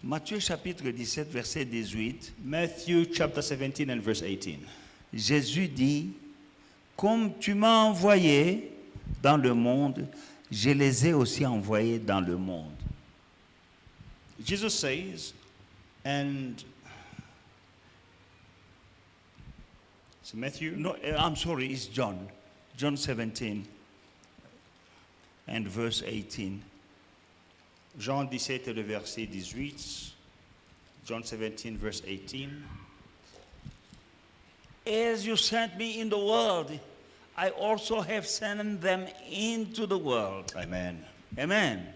Matthieu chapitre 17, verset 18. Matthew chapter 17 and verse 18. Jésus dit, comme tu m'as envoyé dans le monde, je les ai aussi envoyés dans le monde. Jesus says, and it's Matthew. No, I'm sorry, it's John. John 17 and verse 18. Jean 17 et le verset 18. John 17 verse 18. As you sent me in the world, I also have sent them into the world. Amen. Amen.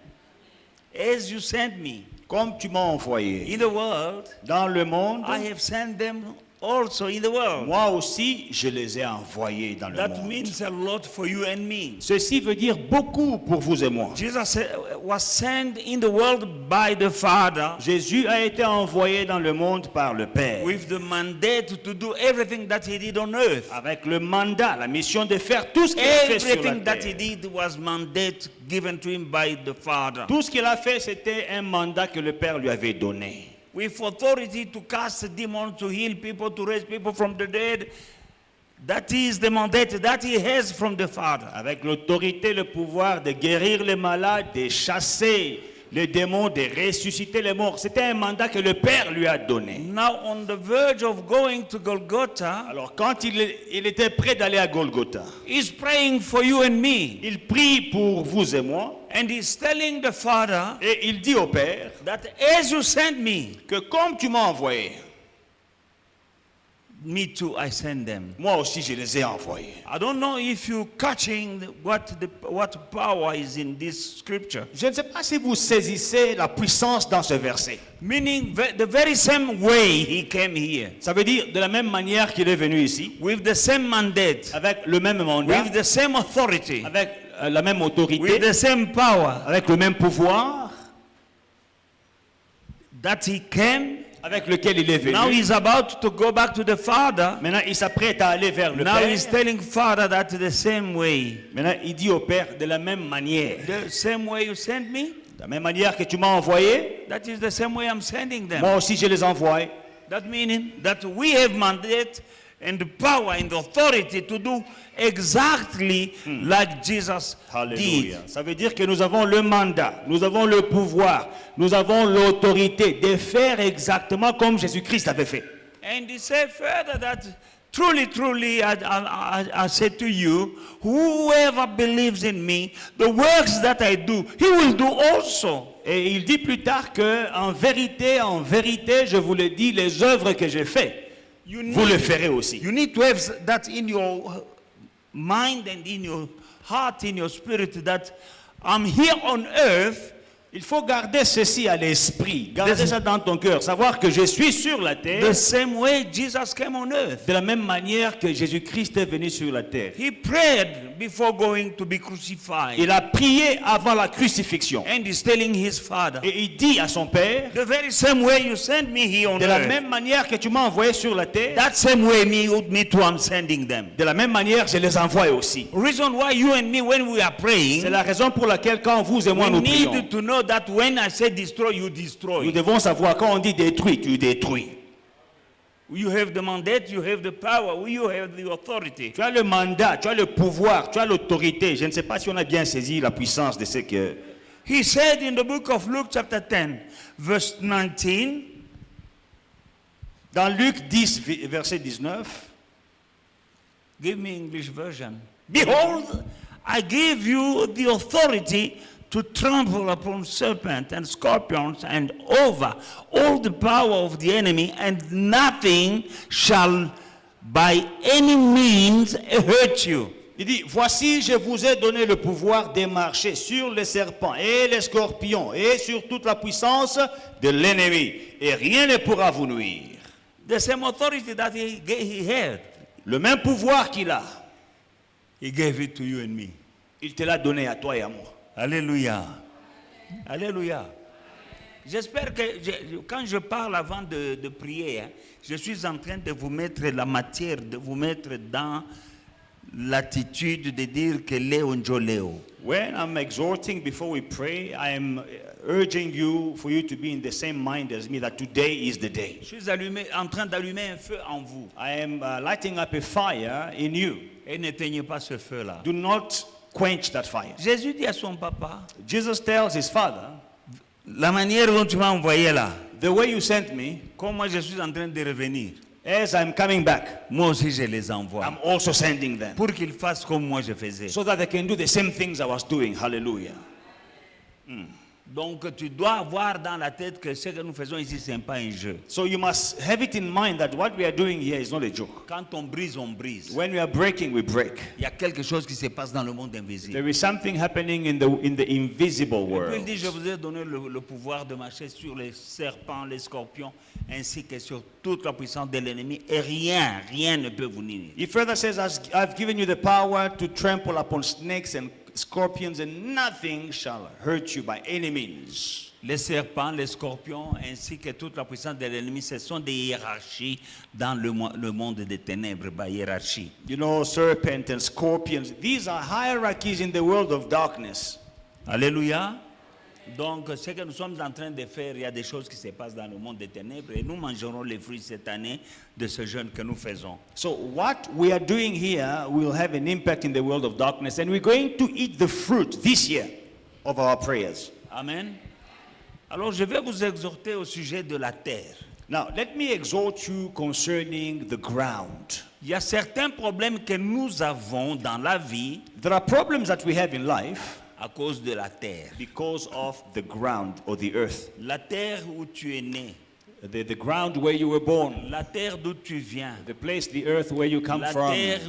As you sent me Comme tu m'as envoyé in the world, dans le monde, I have sent them also in the world. moi aussi je les ai envoyés dans le That monde. means a lot for you and me. Ceci veut dire beaucoup pour vous et moi. Jesus was sent in the world by the Father Jésus a été envoyé dans le monde par le Père, with the mandate to do everything that he did on earth. avec le mandat, la mission de faire tout ce qu'il a fait sur la Everything that he terre. did was mandate given to him by the Father. Tout ce qu'il a fait, c'était un mandat que le Père lui avait donné. With authority to cast demons, to heal people, to raise people from the dead. That is the mandate that he has from the Father. Avec l'autorité, le pouvoir de guérir les malades, de chasser les démons, de ressusciter les morts. C'était un mandat que le Père lui a donné. Now on the verge of going to Golgotha, Alors quand il était prêt d'aller à Golgotha, he's praying for you and me. il prie pour vous et moi And he's telling the Father et il dit au Père that as you sent me, que comme tu m'as envoyé, me too I send them. moi aussi je les ai envoyés. I don't know if you're catching what power is in this scripture. Je ne sais pas si vous saisissez la puissance dans ce verset. Meaning the very same way he came here, Ça veut dire de la même manière qu'il est venu ici, with the same mandate, avec le même mandat, with the same authority, avec la même with autorité, the same power, avec le même pouvoir, that he came. avec lequel il est venu. Now he's about to go back to the Father. Maintenant, il s'apprête à aller vers le Now Père. he's telling Father that the same way. Maintenant, il dit au Père de la même manière. The same way you sent me, De la même manière que tu m'as envoyé, that is the same way I'm sending them. moi aussi je les envoie. That meaning that we have mandate and the power and the authority to do exactly like Jesus Alléluia. did. Ça veut dire que nous avons le mandat, nous avons le pouvoir, nous avons l'autorité de faire exactement comme Jésus-Christ avait fait. And he said further that truly, truly, I said to you, whoever believes in me, the works that I do, he will do also. Et il dit plus tard que en vérité, je vous le dis, les œuvres que j'ai faites, vous le ferez aussi. You need to have that in your mind and in your heart, in your spirit, that I'm here on earth. Il faut garder ceci à l'esprit, garder ça dans ton cœur, savoir que je suis sur la terre The same way Jesus came on earth. de la même manière que Jésus-Christ est venu sur la terre. He prayed before going to be crucified. Il a prié avant la crucifixion. And he's telling his Father, Et il dit à son Père, the very same way you sent me here on de la earth, même manière que tu m'as envoyé sur la terre, that same way me too, I'm sending them. de la même manière, je les envoie aussi. Reason why you and me, when we are praying, C'est la raison pour laquelle quand vous et moi we nous prions, need to know that when I say destroy, you nous destroy. devons savoir quand on dit détruit, tu détruis. You have the mandate, you have the power, you have the authority. Tu as le mandat, tu as le pouvoir, tu as l'autorité. Je ne sais pas si on a bien saisi la puissance de ce que... He said in the book of Luke chapter 10, verse 19, Dans Luc 10, verset 19, give me English version. Behold, I give you the authority to trample upon serpents and scorpions and over all the power of the enemy, and nothing shall by any means hurt you. il dit, voici, je vous ai donné le pouvoir de marcher sur les serpents et les scorpions et sur toute la puissance de l'ennemi. Et rien ne pourra vous nuire. The same authority that he had, Le même pouvoir qu'il a, he gave it to you and me. il te l'a donné à toi et à moi. Alléluia. Alléluia. J'espère que quand je parle avant de prier, je suis en train de vous mettre la matière, de vous mettre dans l'attitude de dire que Léo Njoleo. When I'm exhorting before we pray, I am urging you for you to be in the same mind as me that today is the day. Je suis en train d'allumer un feu en vous. I am lighting up a fire in you. Et n'éteignez pas ce feu-là. Do not quench that fire. Jésus dit à son papa, Jesus tells his father, la manière dont tu m'as envoyé là, the way you sent me, comme moi je suis en train de revenir, as I'm coming back, moi aussi je les envoie. I'm also sending them. Pour qu'ils fassent comme moi je faisais. So that they can do the same things I was doing. Hallelujah. Donc tu dois avoir dans la tête que ce que nous faisons ici, ce n'est pas un jeu. So you must have it in mind that what we are doing here is not a joke. Quand on brise, on brise. When we are breaking, we break. Il y a quelque chose qui se passe dans le monde invisible. There is something happening in the invisible Et puis il world. dit, je vous ai donné le pouvoir de marcher sur les serpents, les scorpions, ainsi que sur toute la puissance de l'ennemi. Et rien ne peut vous nuire. He further says, I've given you the power to trample upon snakes and scorpions, and nothing shall hurt you by any means. Les serpents, les scorpions, ainsi que toute la puissance de l'ennemi, ce sont des hiérarchies dans le monde des ténèbres, hiérarchie. You know, serpent and scorpions, these are hierarchies in the world of darkness. Alléluia. Donc, ce que nous sommes en train de faire, il y a des choses qui se passent dans le monde des ténèbres et nous mangerons les fruits cette année de ce jeûne que nous faisons. So what we are doing here will have an impact in the world of darkness, and we're going to eat the fruit this year of our prayers. Amen. Alors, je vais vous exhorter au sujet de la terre. Now, let me exhort you concerning the ground. Il y a certains problèmes que nous avons dans la vie There are problems that we have in life à cause de la terre. because of the ground or the earth. La terre où tu es né, The ground where you were born, la terre d'où tu viens, the place, the earth where you come la from, terre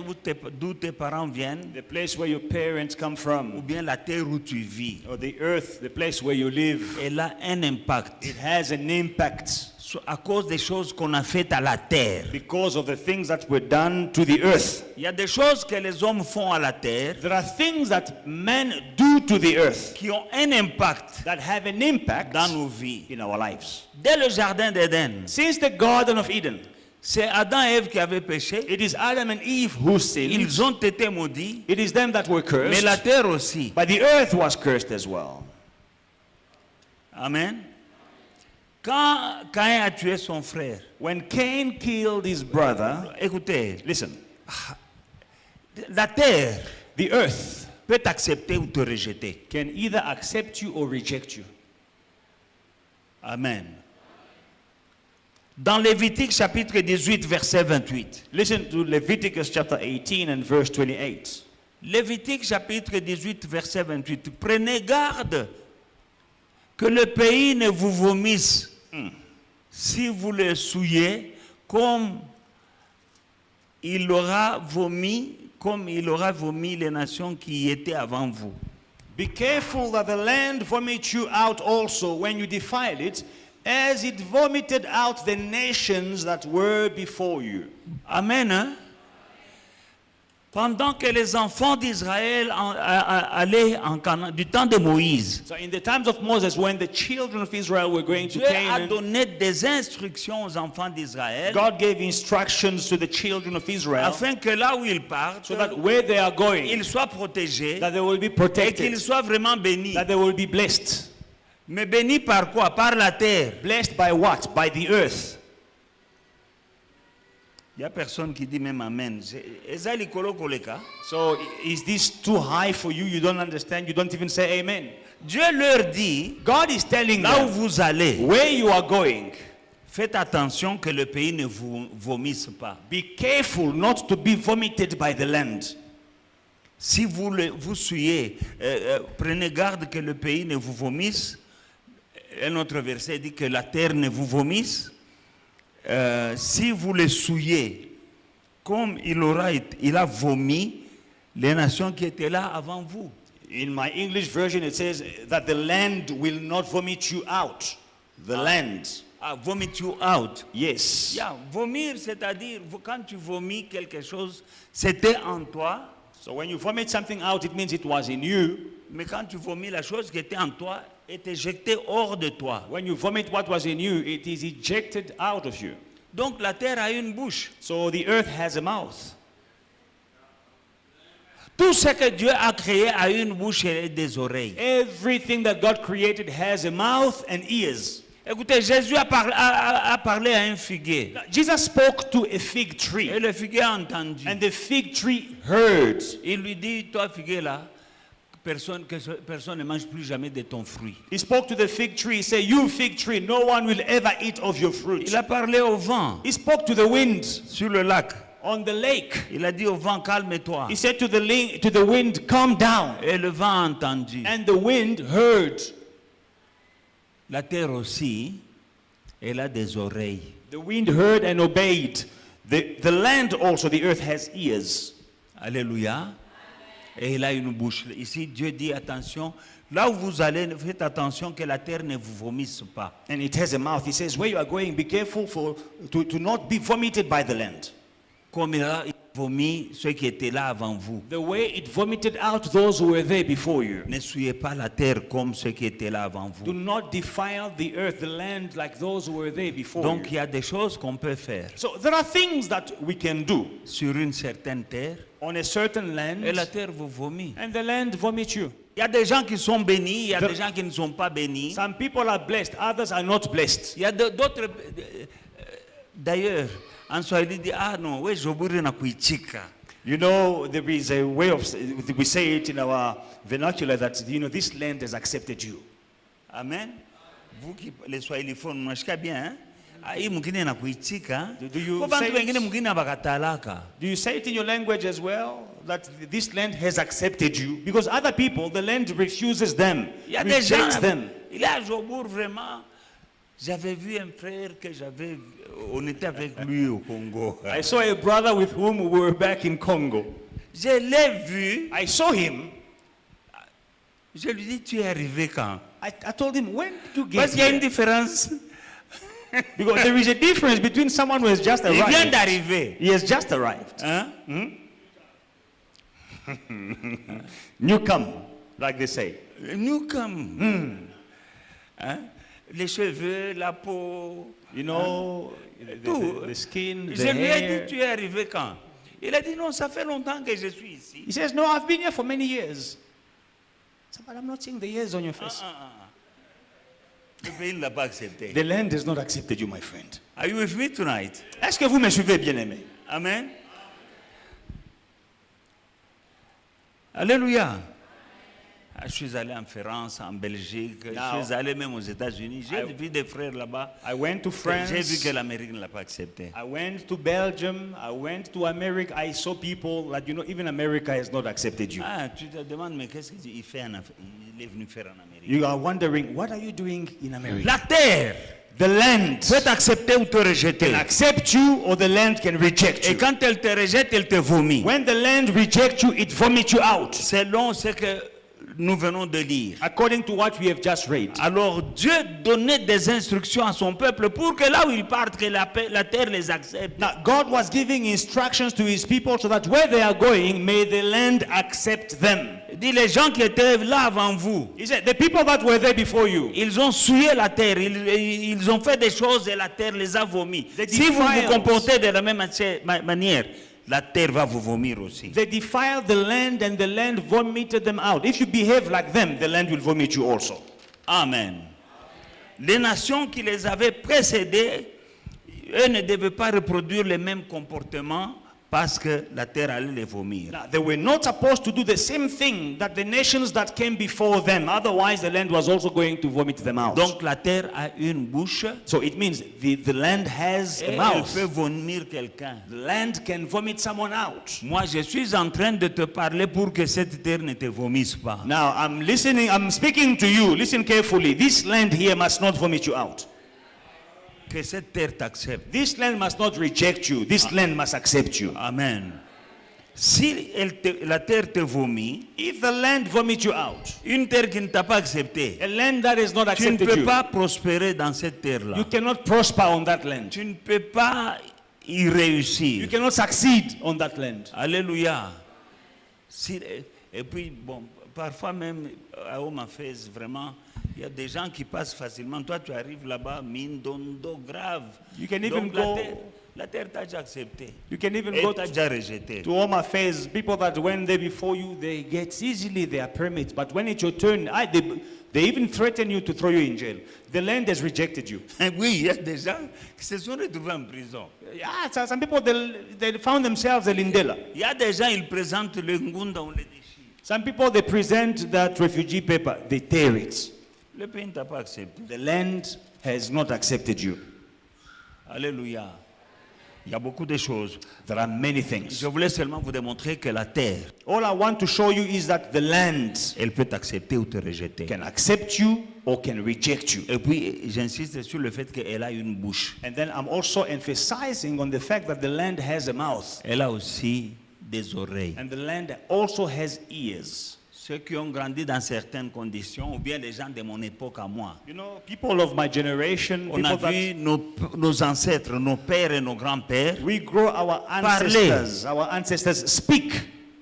d'où tes parents viennent, the place where your parents come ou from, bien la terre où tu vis, or the earth, the place where you live. elle a un impact It has an impact à cause des choses qu'on a faites à la terre. because of the things that were done to the earth. Il y a des choses que les hommes font à la terre There are things that men do to the earth qui ont un impact that have an impact dans nos vies. in our lives. Dès le jardin d'Éden, Since the Garden of Eden, c'est Adam et Ève qui avaient péché. it is Adam and Eve who sinned. Ils ont été maudits, It is them that were mais cursed, la terre aussi. but the earth was cursed as well. Amen. Quand Caïn a tué son frère, When Cain killed his brother, écoutez, listen, la terre the earth peut t'accepter ou te rejeter. can either accept you or reject you. Amen. Dans Lévitique chapitre 18, verset 28. Listen to Leviticus chapter 18 and verse 28. Lévitique chapitre 18, verset 28. Prenez garde que le pays ne vous vomisse si vous le souillez comme il aura vomi les nations qui y étaient avant vous. Be careful that the land vomit you out also when you defile it, as it vomited out the nations that were before you. Amen. Hein? Pendant que les enfants d'Israël allaient en Canaan, du temps de Moïse, So in the times of Moses, when the children of Israel were going to Dieu a Canaan, donné des instructions aux enfants d'Israël God gave instructions to the children of Israel afin que là où ils partent, so that where they are going, ils soient protégés that they will be et protected, qu'ils soient vraiment bénis. that they will be blessed. Mais bénis par quoi? Par la terre. Blessed by what? By the earth. Il n'y a personne qui dit même Amen. Eza likolo koleka. So is this too high for you? You don't understand? You don't even say amen. Dieu leur dit, God is telling là où them, vous allez, where you are going, faites attention que le pays ne vous vomisse pas. be careful not to be vomited by the land. Si vous souillez, prenez garde que le pays ne vous vomisse. Un autre verset dit que la terre ne vous vomisse. Si vous le souillez, comme il a vomi les nations qui étaient là avant vous. In my English version, it says that the land will not vomit you out. The land. Vomit you out. Yes. Yeah, vomir, c'est-à-dire, quand tu vomis quelque chose, c'était en toi. So when you vomit something out, it means it was in you. Mais quand tu vomis la chose qui était en toi, est éjectée hors de toi. When you vomit what was in you, it is ejected out of you. Donc la terre a une bouche. So the earth has a mouth. Tout ce que Dieu a créé a une bouche et des oreilles. Everything that God created has a mouth and ears. Écoutez, Jésus a parlé à un figuier. Jesus spoke to a fig Et tree, le figuier a entendu. and the fig tree heard. Il lui dit, toi figuier là, personne ne mange plus jamais de ton fruit. He spoke to the fig tree. He said, "You fig tree, no one will ever eat of your fruit." Il a parlé au vent He spoke to the wind sur le lac. on the lake. Il a dit au vent, calme-toi. He said to the wind, "Calm down." Et le vent a entendu. And the wind heard. La terre aussi, elle a des oreilles. The wind heard and obeyed. The land also, the earth has ears. Alléluia. Et il a une bouche. Ici, Dieu dit, attention, là où vous allez, faites attention que la terre ne vous vomisse pas. And it has a mouth. He says, where you are going, be careful to not be vomited by the land. Comme il a vomi ceux qui étaient là avant vous. The way it vomited out those who were there before you. Ne souillez pas la terre comme ceux qui étaient là avant Do vous. not defile the earth, the land, like those who were there before Donc, you. il y a des choses qu'on peut faire So there are things that we can do sur une certaine terre on a certain land, et la terre vous vomit. and the land vomits you. Il y a des gens qui sont bénis, il y a The- des gens qui ne sont pas bénis. Some people are blessed, others are not blessed. Il y a d'autres. D'ailleurs, en Swahili, dit ah non, we joburi na kuichika. You know, there is a way of, we say it in our vernacular that, you know, this land has accepted you. Amen. Vous qui les Swahiliphones mnashika bien, hein? Ah, hii mwingine na kuichika. Do you Kwa bantu say wengine it? mwingine bakatalaka. Do you say it in your language as well? That this land has accepted you? Because other people, the land refuses them, Il y a des gens. rejects them. Il y a Jobour vraiment. J'avais vu un frère que on était avec lui au Congo. I saw a brother with whom we were back in Congo. Je l'ai vu. I saw him. Je lui dis, tu es arrivé quand? I told him, when did you get Parce qu'il y a une here? différence. Because there is a difference between someone who has just Il vient arrived. d'arriver. He has just arrived. Hein? Newcome, like they say. Nous comme. Hein? Les cheveux, la peau. You know, Tout. the skin, Je the lui ai dit, hair. tu es arrivé quand? Il a dit, non, ça fait longtemps que je suis ici. He says, no, I've been here for many years. I said, but I'm not seeing the years on your face. Le pays ne l'a pas accepté. The land has not accepted you, my friend. Are you with me tonight? Est-ce que vous me suivez, bien-aimé? Amen. Alléluia. Je suis allé en France, en Belgique, Now, je suis allé même aux États-Unis. J'ai I- vu des frères là-bas. I went to France. J'ai vu que l'Amérique ne l'a pas accepté. I went to Belgium. I went to America. I saw people that, you know, even America has not accepted you. Ah, tu te demandes, mais qu'est-ce qu'il fait il est venu faire en Amérique? You are wondering, what are you doing in America? La terre The land peut t'accepter ou te rejeter. can accept you or the land can reject Et you. quand elle te rejette, elle te vomit. When the land rejects you, it vomits you out. Selon ce que nous venons de lire. According to what we have just read. Alors Dieu donnait des instructions à son peuple pour que là où ils partent, que la terre les accepte. Now, God was giving instructions to his people so that where they are going, may the land accept them. Il dit les gens qui étaient là avant vous, He said, the people that were there before you, ils ont souillé la terre, ils ont fait des choses et la terre les a vomis. They Si vous vous defiled. comportez de la même manière, la terre va vous vomir aussi. they defiled the land and the land vomited them out. If you behave like them, the land will vomit you also. Amen. Les nations qui les avaient précédées, eux ne devaient pas reproduire les mêmes comportements parce que la terre allait les vomir. Now, they were not supposed to do the same thing that the nations that came before them. Otherwise, the land was also going to vomit them out. Donc la terre a une bouche So it means the land has et a elle mouth. peut vomir quelqu'un. The land can vomit someone out. Moi, je suis en train de te parler pour que cette terre ne te vomisse pas. Now, I'm speaking to you. Listen carefully. This land here must not vomit you out. Que cette terre t'accepte. This land must not reject you. This land must accept you. Amen. Si la terre te vomit, If the land vomits you out, une terre qui ne t'a pas accepté, a land that has not tu ne accepted peux you, pas prospérer dans cette terre-là. you cannot prosper on that land. Tu ne peux pas y You réussir. cannot succeed on that land. Alléluia. Et puis, bon, parfois même à Omafez, vraiment, il y a des gens qui passent facilement. Toi, tu arrives là-bas, mine, dondo, grave. You can even Donc, la go. terre, La terre t'a déjà accepté. You can even Et go t'a déjà rejeté. to Home Affairs, people that when they're before you, they get easily their permits. But when it's your turn, they even threaten you to throw you in jail. The land has rejected you. Oui, il y a des gens qui se sont retrouvés en prison. Yeah, so some people, they found themselves in Lindela. Il y a des gens, ils présentent le Ngunda, on les déchire. Some people, they present that refugee paper, they tear it. Le pays ne t'a pas accepté. The land has not accepted you. Alléluia. Il y a beaucoup de choses. There are many things. Je voulais seulement vous démontrer que la terre, All I want to show you is that the land elle peut t'accepter ou te rejeter. can accept you or can reject you. Et puis, j'insiste sur le fait qu'elle a une bouche. And then I'm also emphasizing on the fact that the land has a mouth. Elle a aussi des oreilles. And the land also has ears. Ceux qui ont grandi dans certaines conditions, ou bien les gens de mon époque à moi, You know, people of my generation, on a people vu that nos ancêtres, nos pères et nos grands-pères, we grow our ancestors speak.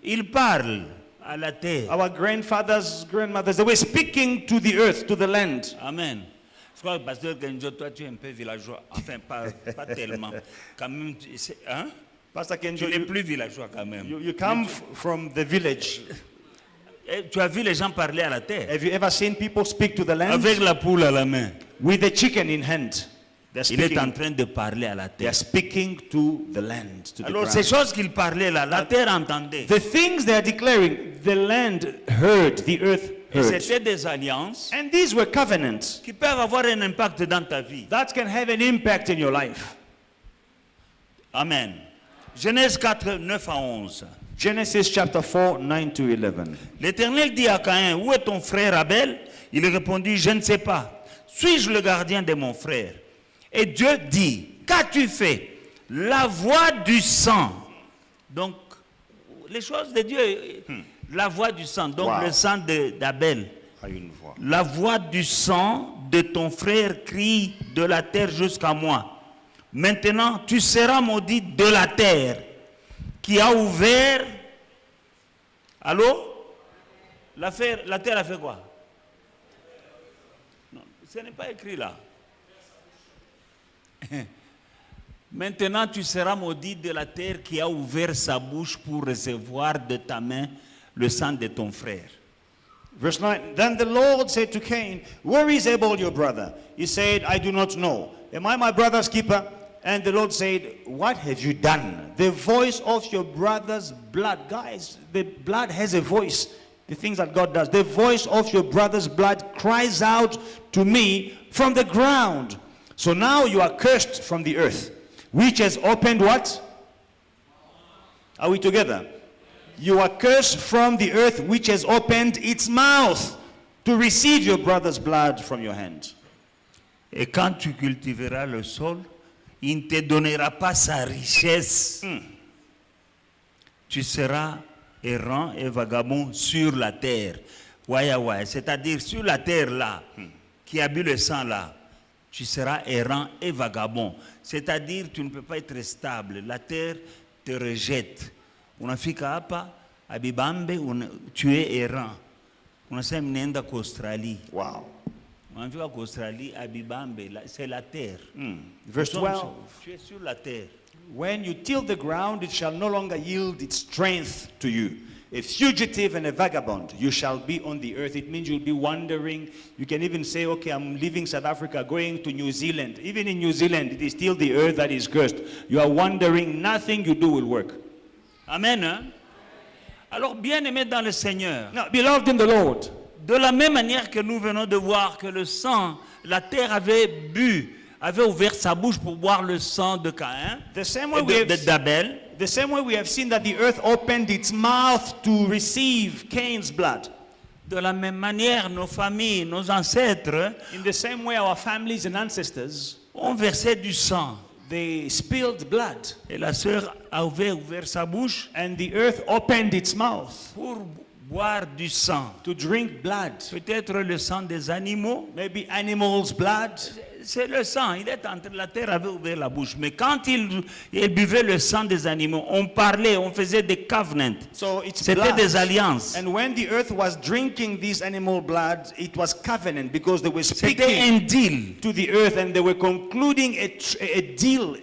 ils parlent à la terre. Our grandfathers, grandmothers, they were speaking to the earth, to the land. Amen. Je crois que Pasteur Kenjo, toi tu es un peu villageois, enfin pas tellement. Quand même, hein? Pastor Tu Kenjo, es plus villageois quand même. you come from the village. Et tu as vu les gens parler à la terre, Have you ever seen people speak to the land avec la poule à la main. with the chicken in hand? They're Il est en speaking, train de parler à la they are terre. speaking to the land, to the Alors ces ground. choses qu'il parlait là, la terre entendait. The things they are declaring, the land heard, the earth Et heard. c'était des alliances And these were covenants qui peuvent avoir un impact dans ta vie. that can have an impact in your life. Amen. Genèse 4, 9 à 11. Genesis chapter 4, 9 to 11. L'Éternel dit à Caïn, où est ton frère Abel? Il répondit, je ne sais pas. Suis-je le gardien de mon frère? Et Dieu dit, qu'as-tu fait? La voix du sang. Donc, les choses de Dieu, la voix du sang. Donc, Wow. le sang d'Abel. La voix du sang de ton frère crie de la terre jusqu'à moi. Maintenant, tu seras maudit de la terre qui a ouvert. Allô? La terre a fait quoi? Non, ce n'est pas écrit là. Maintenant, tu seras maudit de la terre qui a ouvert sa bouche pour recevoir de ta main le sang de ton frère. Verse 9. Then the Lord said to Cain, where is Abel your brother? He said, I do not know. Am I my brother's keeper? And the Lord said, what have you done? The voice of your brother's blood. Guys, the blood has a voice. The things that God does. The voice of your brother's blood cries out to me from the ground. So now you are cursed from the earth, which has opened what? Are we together? You are cursed from the earth, which has opened its mouth to receive your brother's blood from your hand. Et quand tu cultiveras le sol, il ne te donnera pas sa richesse. Tu seras errant et vagabond sur la terre. Ouais, c'est-à-dire sur la terre là, qui a bu le sang là, tu seras errant et vagabond. C'est-à-dire tu ne peux pas être stable. La terre te rejette. Unafika hapa abibambe, tu es errant. Unasema nenda kwa Australie. Wow. Unafika kwa Australie abibambe, c'est la terre. Verse 12. Tu es sur la terre. When you till the ground, it shall no longer yield its strength to you. A fugitive and a vagabond, you shall be on the earth. It means you'll be wandering. You can even say, okay, I'm leaving South Africa, going to New Zealand. Even in New Zealand, it is still the earth that is cursed. You are wandering. Nothing you do will work. Amen. Hein? Alors, bien-aimés dans le Seigneur, Now, beloved in the Lord, de la même manière que nous venons de voir que le sang, la terre avait ouvert sa bouche pour boire le sang de Caïn, the same way d'Abel, the same way we have seen that the earth opened its mouth to receive Cain's blood. de la même manière, nos familles, nos ancêtres In the same way, our families and ancestors, ont versé du sang. they spilled blood, Et la sœur avait ouvert sa bouche and the earth opened its mouth pour boire du sang. to drink blood. Peut-être le sang des animaux. Maybe animals' blood. C'est le sang. La terre avait ouvert la bouche. Mais quand il buvait le sang des animaux, on parlait, on faisait des covenants. So it's C'était blood. des alliances. And when the earth was drinking this animal blood, it was covenant because they were C'était speaking un deal. to the earth and they were concluding a deal,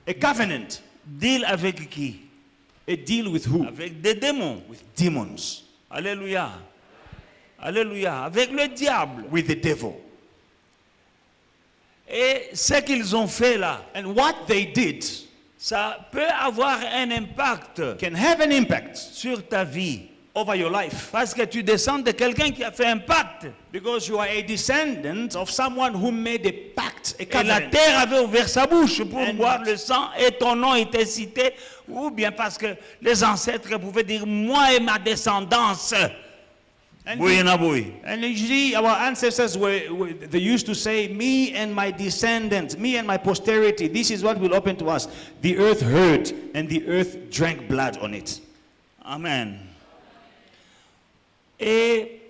A covenant. Deal avec qui? A deal with who? Avec des démons. With demons. Alléluia. Alléluia. Avec le diable. With the devil. Et ce qu'ils ont fait là, And what they did ça peut avoir un impact can have an impact sur ta vie. over your life. Parce que tu descends de quelqu'un qui a fait un pacte. Because you are a descendant of someone who made a pact, a Et la covenant. terre avait ouvert sa bouche pour And- boire le sang et ton nom était cité. Ou bien parce que les ancêtres pouvaient dire moi et ma descendance. And, Bouinaboui. and usually our ancestors they used to say, me and my descendants, me and my posterity, this is what will happen to us. The earth heard and the earth drank blood on it. Amen. Et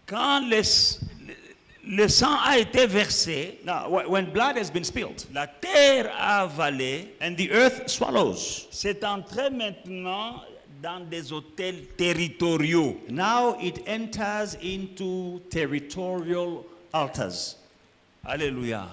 quand le sang a été versé, Now, when blood has been spilled la terre a avalé, and the earth swallows, c'est entré maintenant dans des hôtels territoriaux. now it enters into territorial altars. Alléluia.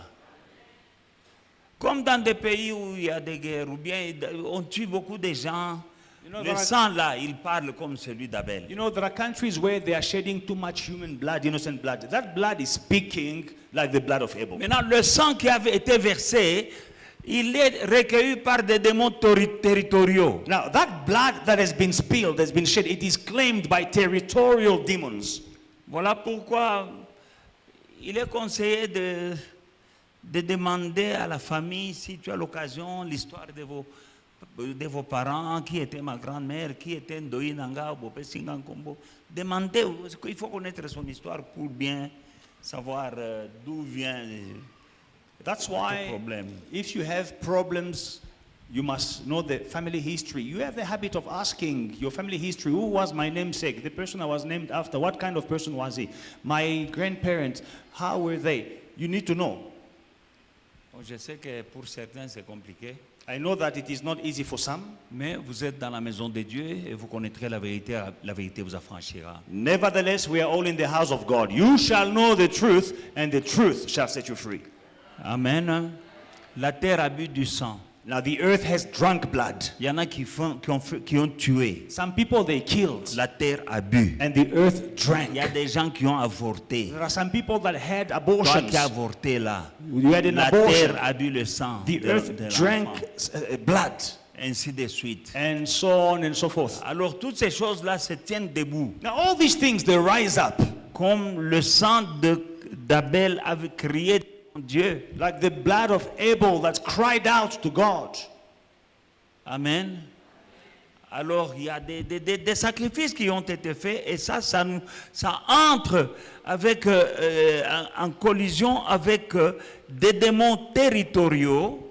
Comme dans des pays où il y a des guerres, ou bien on tue beaucoup de gens, You know, le there are- sang là, il parle comme celui d'Abel. You know, there are countries where they are shedding too much human blood, innocent blood. That blood is speaking like the blood of Abel. Maintenant, le sang qui avait été versé, il est recueilli par des démons territoriaux. Now, that blood that has been spilled, has been shed, it is claimed by territorial demons. Voilà pourquoi il est conseillé de demander à la famille, si tu as l'occasion, l'histoire de vos parents, qui était ma grand-mère, qui était Ndoyi Nanga, Bopé Singankombo. Demandez, il faut connaître son histoire pour bien savoir d'où vient That's le why, problème. if you have problems, you must know the family history. You have the habit of asking your family history. Who was my namesake? The person I was named after, what kind of person was he? My grandparents, how were they? You need to know. Bon, je sais que pour certains c'est compliqué, I know that it is not easy for some. mais vous êtes dans la maison de Dieu et vous connaîtrez la vérité vous affranchira. Nevertheless, we are all in the house of God. You shall know the truth, and the truth shall set you free. Amen. La terre a bu du sang. Now, the earth has drunk blood. Il y en a qui ont tué. Some people they killed, La terre a bu. and the earth Il drank. y a des gens qui ont avorté. There are some people that had Toi abortions. qui as avorté là, You had an la abortion. terre a bu le sang The de earth l'enfant. drank blood, Ainsi de suite. and so on and so forth. Alors toutes ces choses-là se tiennent debout. Now, all these things they rise up Comme le sang d'Abel avait crié à Dieu. like the blood of Abel that cried out to God. Amen. Alors, il y a des sacrifices qui ont été faits et ça entre avec, en collision avec des démons territoriaux,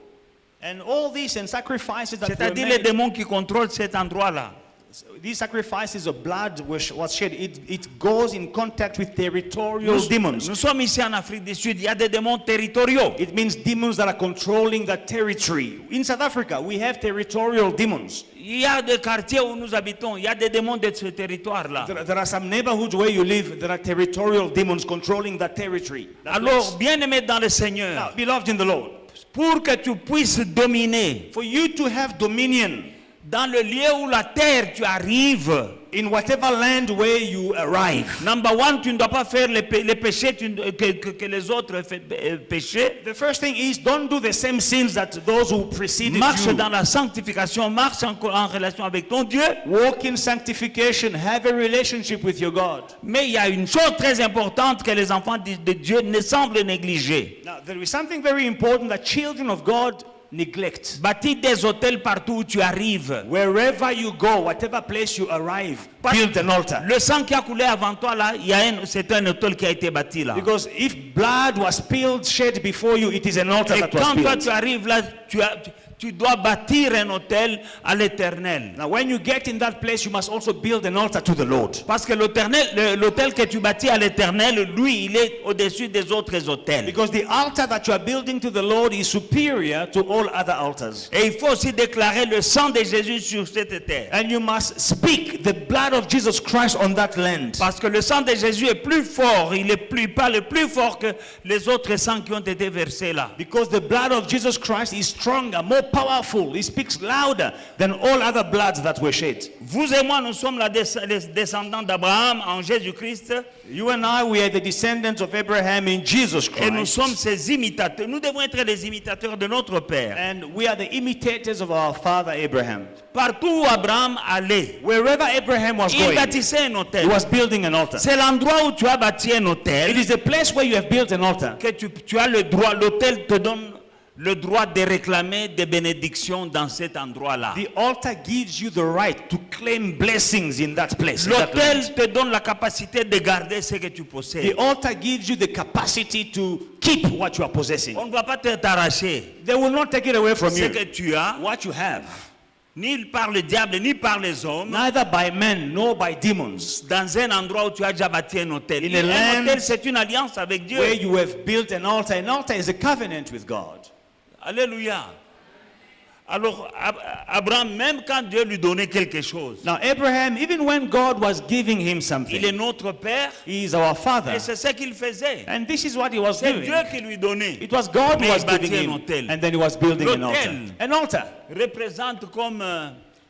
And all these and sacrifices that were c'est-à-dire les made, démons qui contrôlent cet endroit-là. these sacrifices of blood was shed. It goes in contact with territorial demons. Nous sommes ici en Afrique du Sud, il y a des démons territoriaux. It means demons that are controlling that territory. In South Africa, we have territorial demons. Il y a des quartiers où nous habitons, il y a des démons de ce territoire-là. There are some neighborhoods where you live, there are territorial demons controlling that territory. that Alors, place. bien-aimé dans le Seigneur, Now, beloved in the Lord, pour que tu puisses dominer for you to have dominion dans le lieu où la terre tu arrives, in whatever land where you arrive, number one, tu ne dois pas faire les péchés que les autres péchaient. the first thing is don't do the same sins that those who preceded Marche you. dans la sanctification, marche en relation avec ton Dieu. Walk in sanctification, have a relationship with your God. Mais il y a une chose très importante que les enfants de Dieu ne semblent négliger. Now, there is something very important that children of God neglect. Bâtis des hôtels partout où tu arrives. Wherever you go, whatever place you arrive, Parce- build an altar. Le sang qui a coulé avant toi là, c'est un hôtel qui a été bâti là. Because if blood was spilled, shed before you, it is an altar Et that was quand toi built. tu arrives là, tu dois bâtir un autel à l'Éternel. Now, when you get in that place, you must also build an altar to the Lord. Parce que l'autel que tu bâtis à l'Éternel, lui, il est au-dessus des autres autels. Because the altar that you are building to the Lord is superior to all other altars. Et il faut aussi déclarer le sang de Jésus sur cette terre. And you must speak the blood of Jesus Christ on that land. Parce que le sang de Jésus est plus fort, il parle plus fort que les autres sangs qui ont été versés là. Because the blood of Jesus Christ is stronger, more powerful. It speaks louder than all other bloods that were shed. Vous et moi, nous sommes les descendants d'Abraham en Jésus-Christ. You and I, we are the descendants of Abraham in Jesus Et nous Christ. sommes ses imitateurs. Nous devons être les imitateurs de notre Père. And we are the imitators of our father Abraham. Partout où Abraham allait, Wherever Abraham was il going, bâtissait un he autel. was building an altar. C'est l'endroit où tu as bâti un It autel is the place where you have built an altar que tu as le droit, l'autel te donne le droit de réclamer des bénédictions dans cet endroit-là. The altar gives you the right to claim blessings in that place. in that L'autel land. te donne la capacité de garder ce que tu The possèdes. altar gives you the capacity to keep what you are possessing. On ne va pas t'arracher They will not take it away from ce you. que tu as, What you have, ni par le diable, ni par les hommes, neither by men nor by demons, dans un endroit où tu as déjà bâti un hôtel. In a Un land hôtel, c'est une alliance avec Dieu. where you have built an altar. An altar is a covenant with God. Alléluia. Alors, Abraham, même quand Dieu lui donnait quelque chose, Now, Abraham, even when God was giving him il est something, notre Père, he is our father. et c'est ce qu'il faisait. And this is what he was C'est doing. Dieu qui lui donnait. It was God who Mais was il bâtit giving un him. autel. And then he was building an altar. L'autel. An altar. Représente comme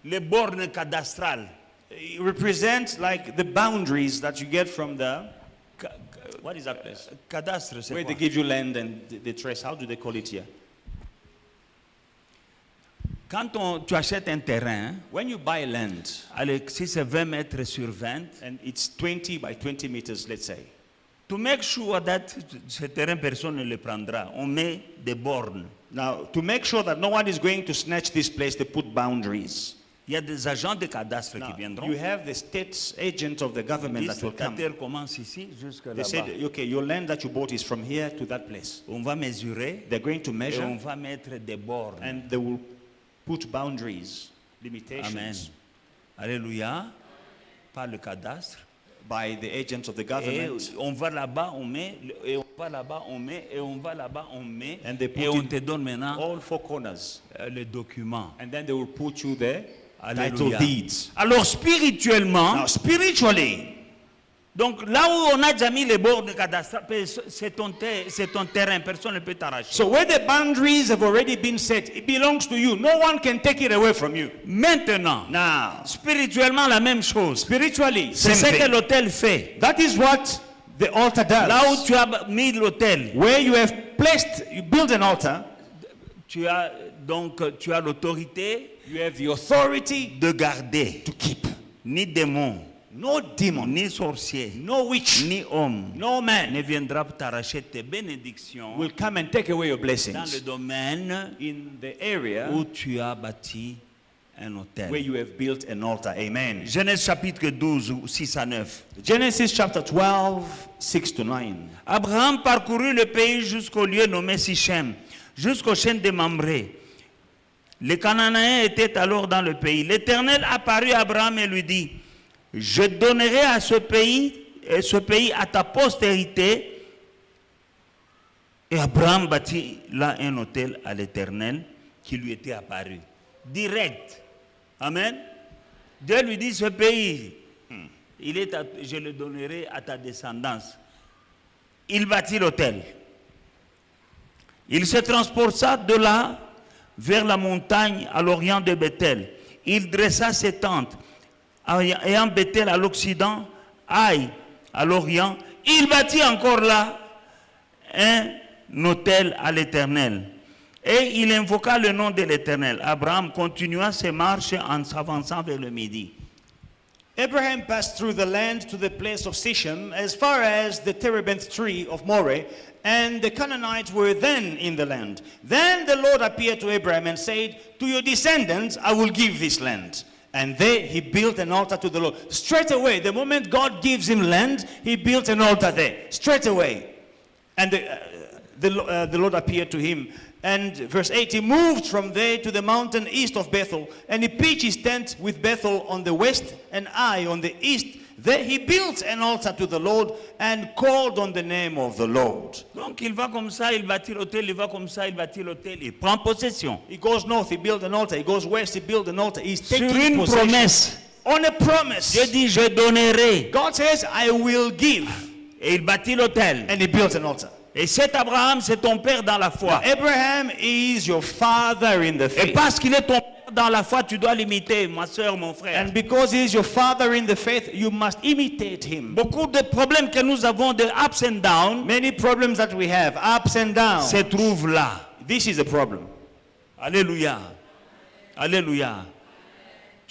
les bornes cadastrales. It represents like the boundaries that you get from the, what is that place? Cadastre, c'est Where quoi? they give you land and they trace. How do they call it here? Quand tu achètes un terrain, When you buy land, allez, si c'est 20 mètres sur 20, and it's 20 by 20 meters, let's say. to make sure that ce terrain, personne ne le prendra, on met des bornes. Now, to make sure that no one is going to snatch this place, they put boundaries. Il y a des agents de cadastre qui Now, viendront. you have the state agents of the government Ils that disent, will la come. terre commence ici jusque They said, là-bas. okay, your land that you bought is from here to that place. On va mesurer They're going to et on measure va mettre des bornes. and they will put boundaries, Amen. limitations Alléluia. Par le cadastre. by the agents of the Et government. on va là-bas, on met, et on va là-bas, on met, et on va là-bas, on met, And they put et on in te donne maintenant all four corners. les documents. And then they will put you there, title Alléluia. deeds. Alors spirituellement, Now, spiritually, donc là où on a déjà mis les bornes cadastrales, c'est ton terrain, personne ne peut t'arracher. so where the boundaries have already been set, it belongs to you. No one can take it away from you. Maintenant, Now, spirituellement la même chose. spiritually, C'est same ce que thing. l'autel fait. That is what the altar Là où does. tu as mis l'autel, Where you have placed, you build an altar, tu as l'autorité you have the authority de garder. to keep. Ni démon, No demon, ni sorcier, no witch, ni homme no ne man viendra t'arracher tes bénédictions will come and take away your dans le blessings domaine in the area où tu as bâti un where hôtel. you have built an altar. Amen. Genèse chapitre 12, 6 à 9. Genesis chapter 12, 6 to 9. Abraham parcourut le pays jusqu'au lieu nommé Sichem, jusqu'au chêne de Mamré. Les Cananéens étaient alors dans le pays. L'Éternel apparut à Abraham et lui dit, je donnerai à ce pays à ta postérité. Et Abraham bâtit là un autel à l'Éternel qui lui était apparu. Direct. Amen. Dieu lui dit, ce pays, je le donnerai à ta descendance. Il bâtit l'autel. Il se transporta de là vers la montagne à l'orient de Bethel. Il dressa ses tentes. Ayant Bethel à l'occident, Aïe à l'orient, il bâtit encore là un autel à l'Éternel. Et il invoqua le nom de l'Éternel. Abraham continua ses marches en s'avançant vers le midi. Abraham passed through the land to the place of Sichem as far as the terebinth tree of Moreh, and the Canaanites were then in the land. Then the Lord appeared to Abraham and said, to your descendants I will give this land. And there he built an altar to the Lord. Straight away, the moment God gives him land, he built an altar there. Straight away. And the Lord appeared to him. And verse 8, he moved from there to the mountain east of Bethel, and he pitched his tent with Bethel on the west and Ai on the east. There he built an altar to the Lord and called on the name of the Lord. Donc il va comme ça, il bâtit l'autel, il va comme ça, il bâtit l'autel, il prend possession. He goes north, he built an altar. He goes west, he built an altar. He's Sur taking une possession. promesse. On a promise. Dieu dit, je donnerai. God says, I will give. Et il bâtit l'autel. And he built an altar. Et cet Abraham, c'est ton père dans la foi. Abraham is your father in the Et faith. parce qu'il est ton père dans la foi, tu dois l'imiter, ma soeur, mon frère. And because he is your father in the faith, you must imitate him. Beaucoup de problèmes que nous avons de ups and downs Many problems that we have, ups and downs. se trouvent là. This is a problem. Alléluia. Alléluia.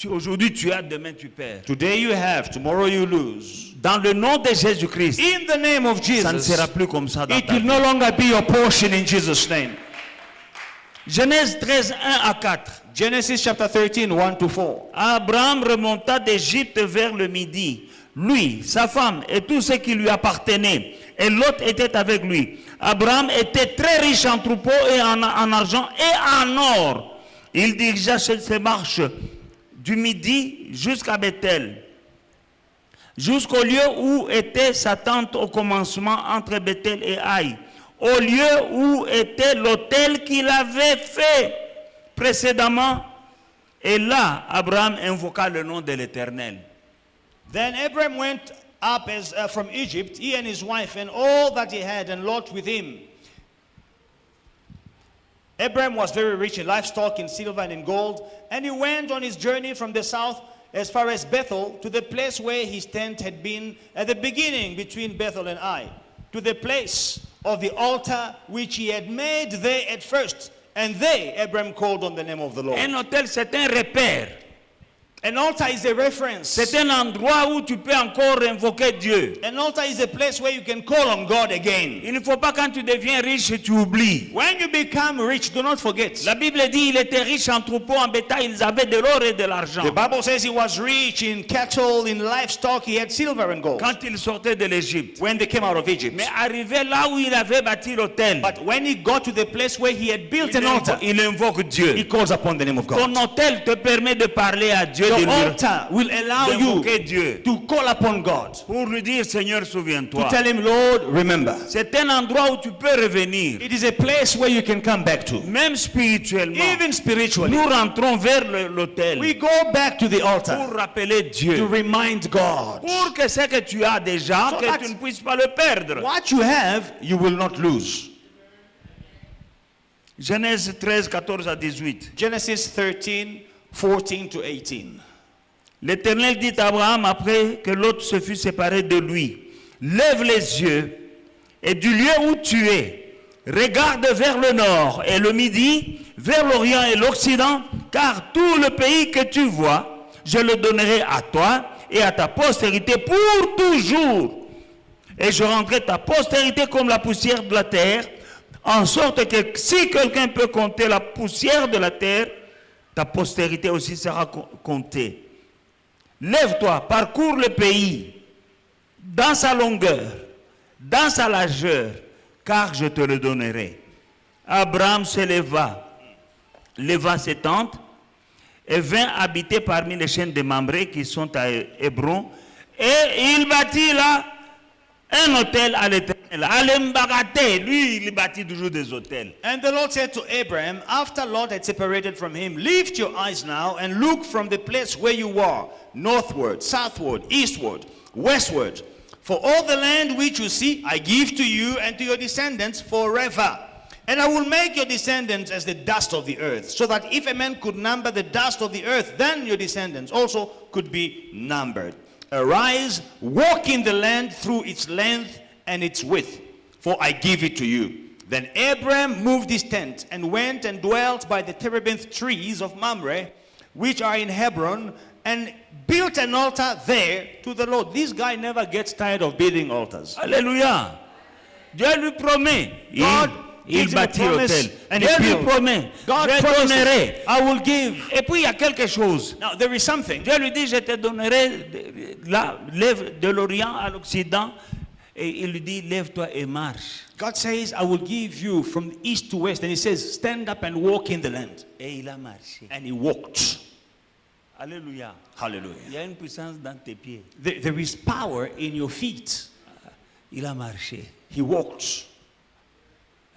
Aujourd'hui tu as, demain tu perds. Today you have, tomorrow you lose. Dans le nom de Jésus-Christ, In the name of ça ne Jesus, sera plus comme ça dans it ta will vie. no longer be your portion in Jesus' name. Genèse 13, 1 à 4. Genesis chapter 13, 1 to 4. Abraham remonta d'Égypte vers le midi. Lui, sa femme et tout ce qui lui appartenait. Et Lot était avec lui. Abraham était très riche en troupeaux et en argent et en or. Il dirigea ses marches du midi jusqu'à Bethel, jusqu'au lieu où était sa tente au commencement entre Bethel et Haï, au lieu où était l'autel qu'il avait fait précédemment. Et là, Abraham invoqua le nom de l'Éternel. Then Abraham went up from Egypt, he and his wife, and all that he had, and Lot with him. Abraham was very rich in livestock, in silver and in gold, and he went on his journey from the south as far as Bethel, to the place where his tent had been at the beginning between Bethel and Ai, to the place of the altar which he had made there at first. And there Abraham called on the name of the Lord. Un hôtel, c'est un repère. An altar is a reference. C'est un endroit où tu peux encore invoquer Dieu. An altar is a place where you can call on God again. Il ne faut pas quand tu deviens riche, tu oublies. When you become rich, do not forget. La Bible dit il était riche en troupeaux, en bétail, ils avaient de l'or et de l'argent. The Bible says he was rich in cattle, in livestock, he had silver and gold. Quand il sortait de l'Égypte. When they came out of Egypt. Mais arrivé là où il avait bâti l'autel, But when he got to the place where he had built an altar, il invoque Dieu. he calls upon the name of God. Ton autel te permet de parler à Dieu, Your de lui altar will allow you d'invoquer Dieu. to call upon God. Pour lui dire, Seigneur, To souviens-toi. tell him, Lord, remember. C'est un endroit où tu peux revenir. It is a place where you can come back to. Même spirituellement. Even spiritually. Nous rentrons vers l'autel. We go back to the altar Pour rappeler to Dieu. remind God. Pour que ce que tu as déjà, So que that tu ne puisses pas le perdre. what you have, you will not lose. Genèse 13, 14 à 18. Genesis 13, 14 to 18. L'Éternel dit à Abraham après que l'autre se fut séparé de lui, lève les yeux et du lieu où tu es, regarde vers le nord et le midi, vers l'orient et l'occident, car tout le pays que tu vois, je le donnerai à toi et à ta postérité pour toujours. Et je rendrai ta postérité comme la poussière de la terre, en sorte que si quelqu'un peut compter la poussière de la terre, ta postérité aussi sera comptée. Lève-toi, parcours le pays, dans sa longueur, dans sa largeur, car je te le donnerai. Abraham se leva ses tentes, et vint habiter parmi les chaînes de Mamré qui sont à Hébron, et il bâtit là un hôtel à l'Éternel. Alembagate, lui, il bâtit toujours des hôtels. And the Lord said to Abraham, after Lot had separated from him, lift your eyes now and look from the place where you are, northward, southward, eastward, westward. For all the land which you see, I give to you and to your descendants forever. And I will make your descendants as the dust of the earth, so that if a man could number the dust of the earth, then your descendants also could be numbered. Arise, walk in the land through its length and its width, for I give it to you. Then Abraham moved his tent and went and dwelt by the terebinth trees of Mamre, which are in Hebron, and built an altar there to the Lord. This guy never gets tired of building altars. Alléluia. Dieu lui promet. God Il gives him a bâtit promise l'hôtel. and Dieu he lui builds. promet. God Je promises, donnerai. I will give. Et puis il y a quelque chose. Now there is something. Dieu lui dit, je te donnerai, lève de l'Orient à l'Occident Et il lui dit, lève-toi et marche. God says, I will give you from the east to west. And he says, stand up and walk in the land. Et il a marché. And he walked. Alléluia. Il Hallelujah. y a une puissance dans tes pieds. There is power in your feet. Il a marché. He walked.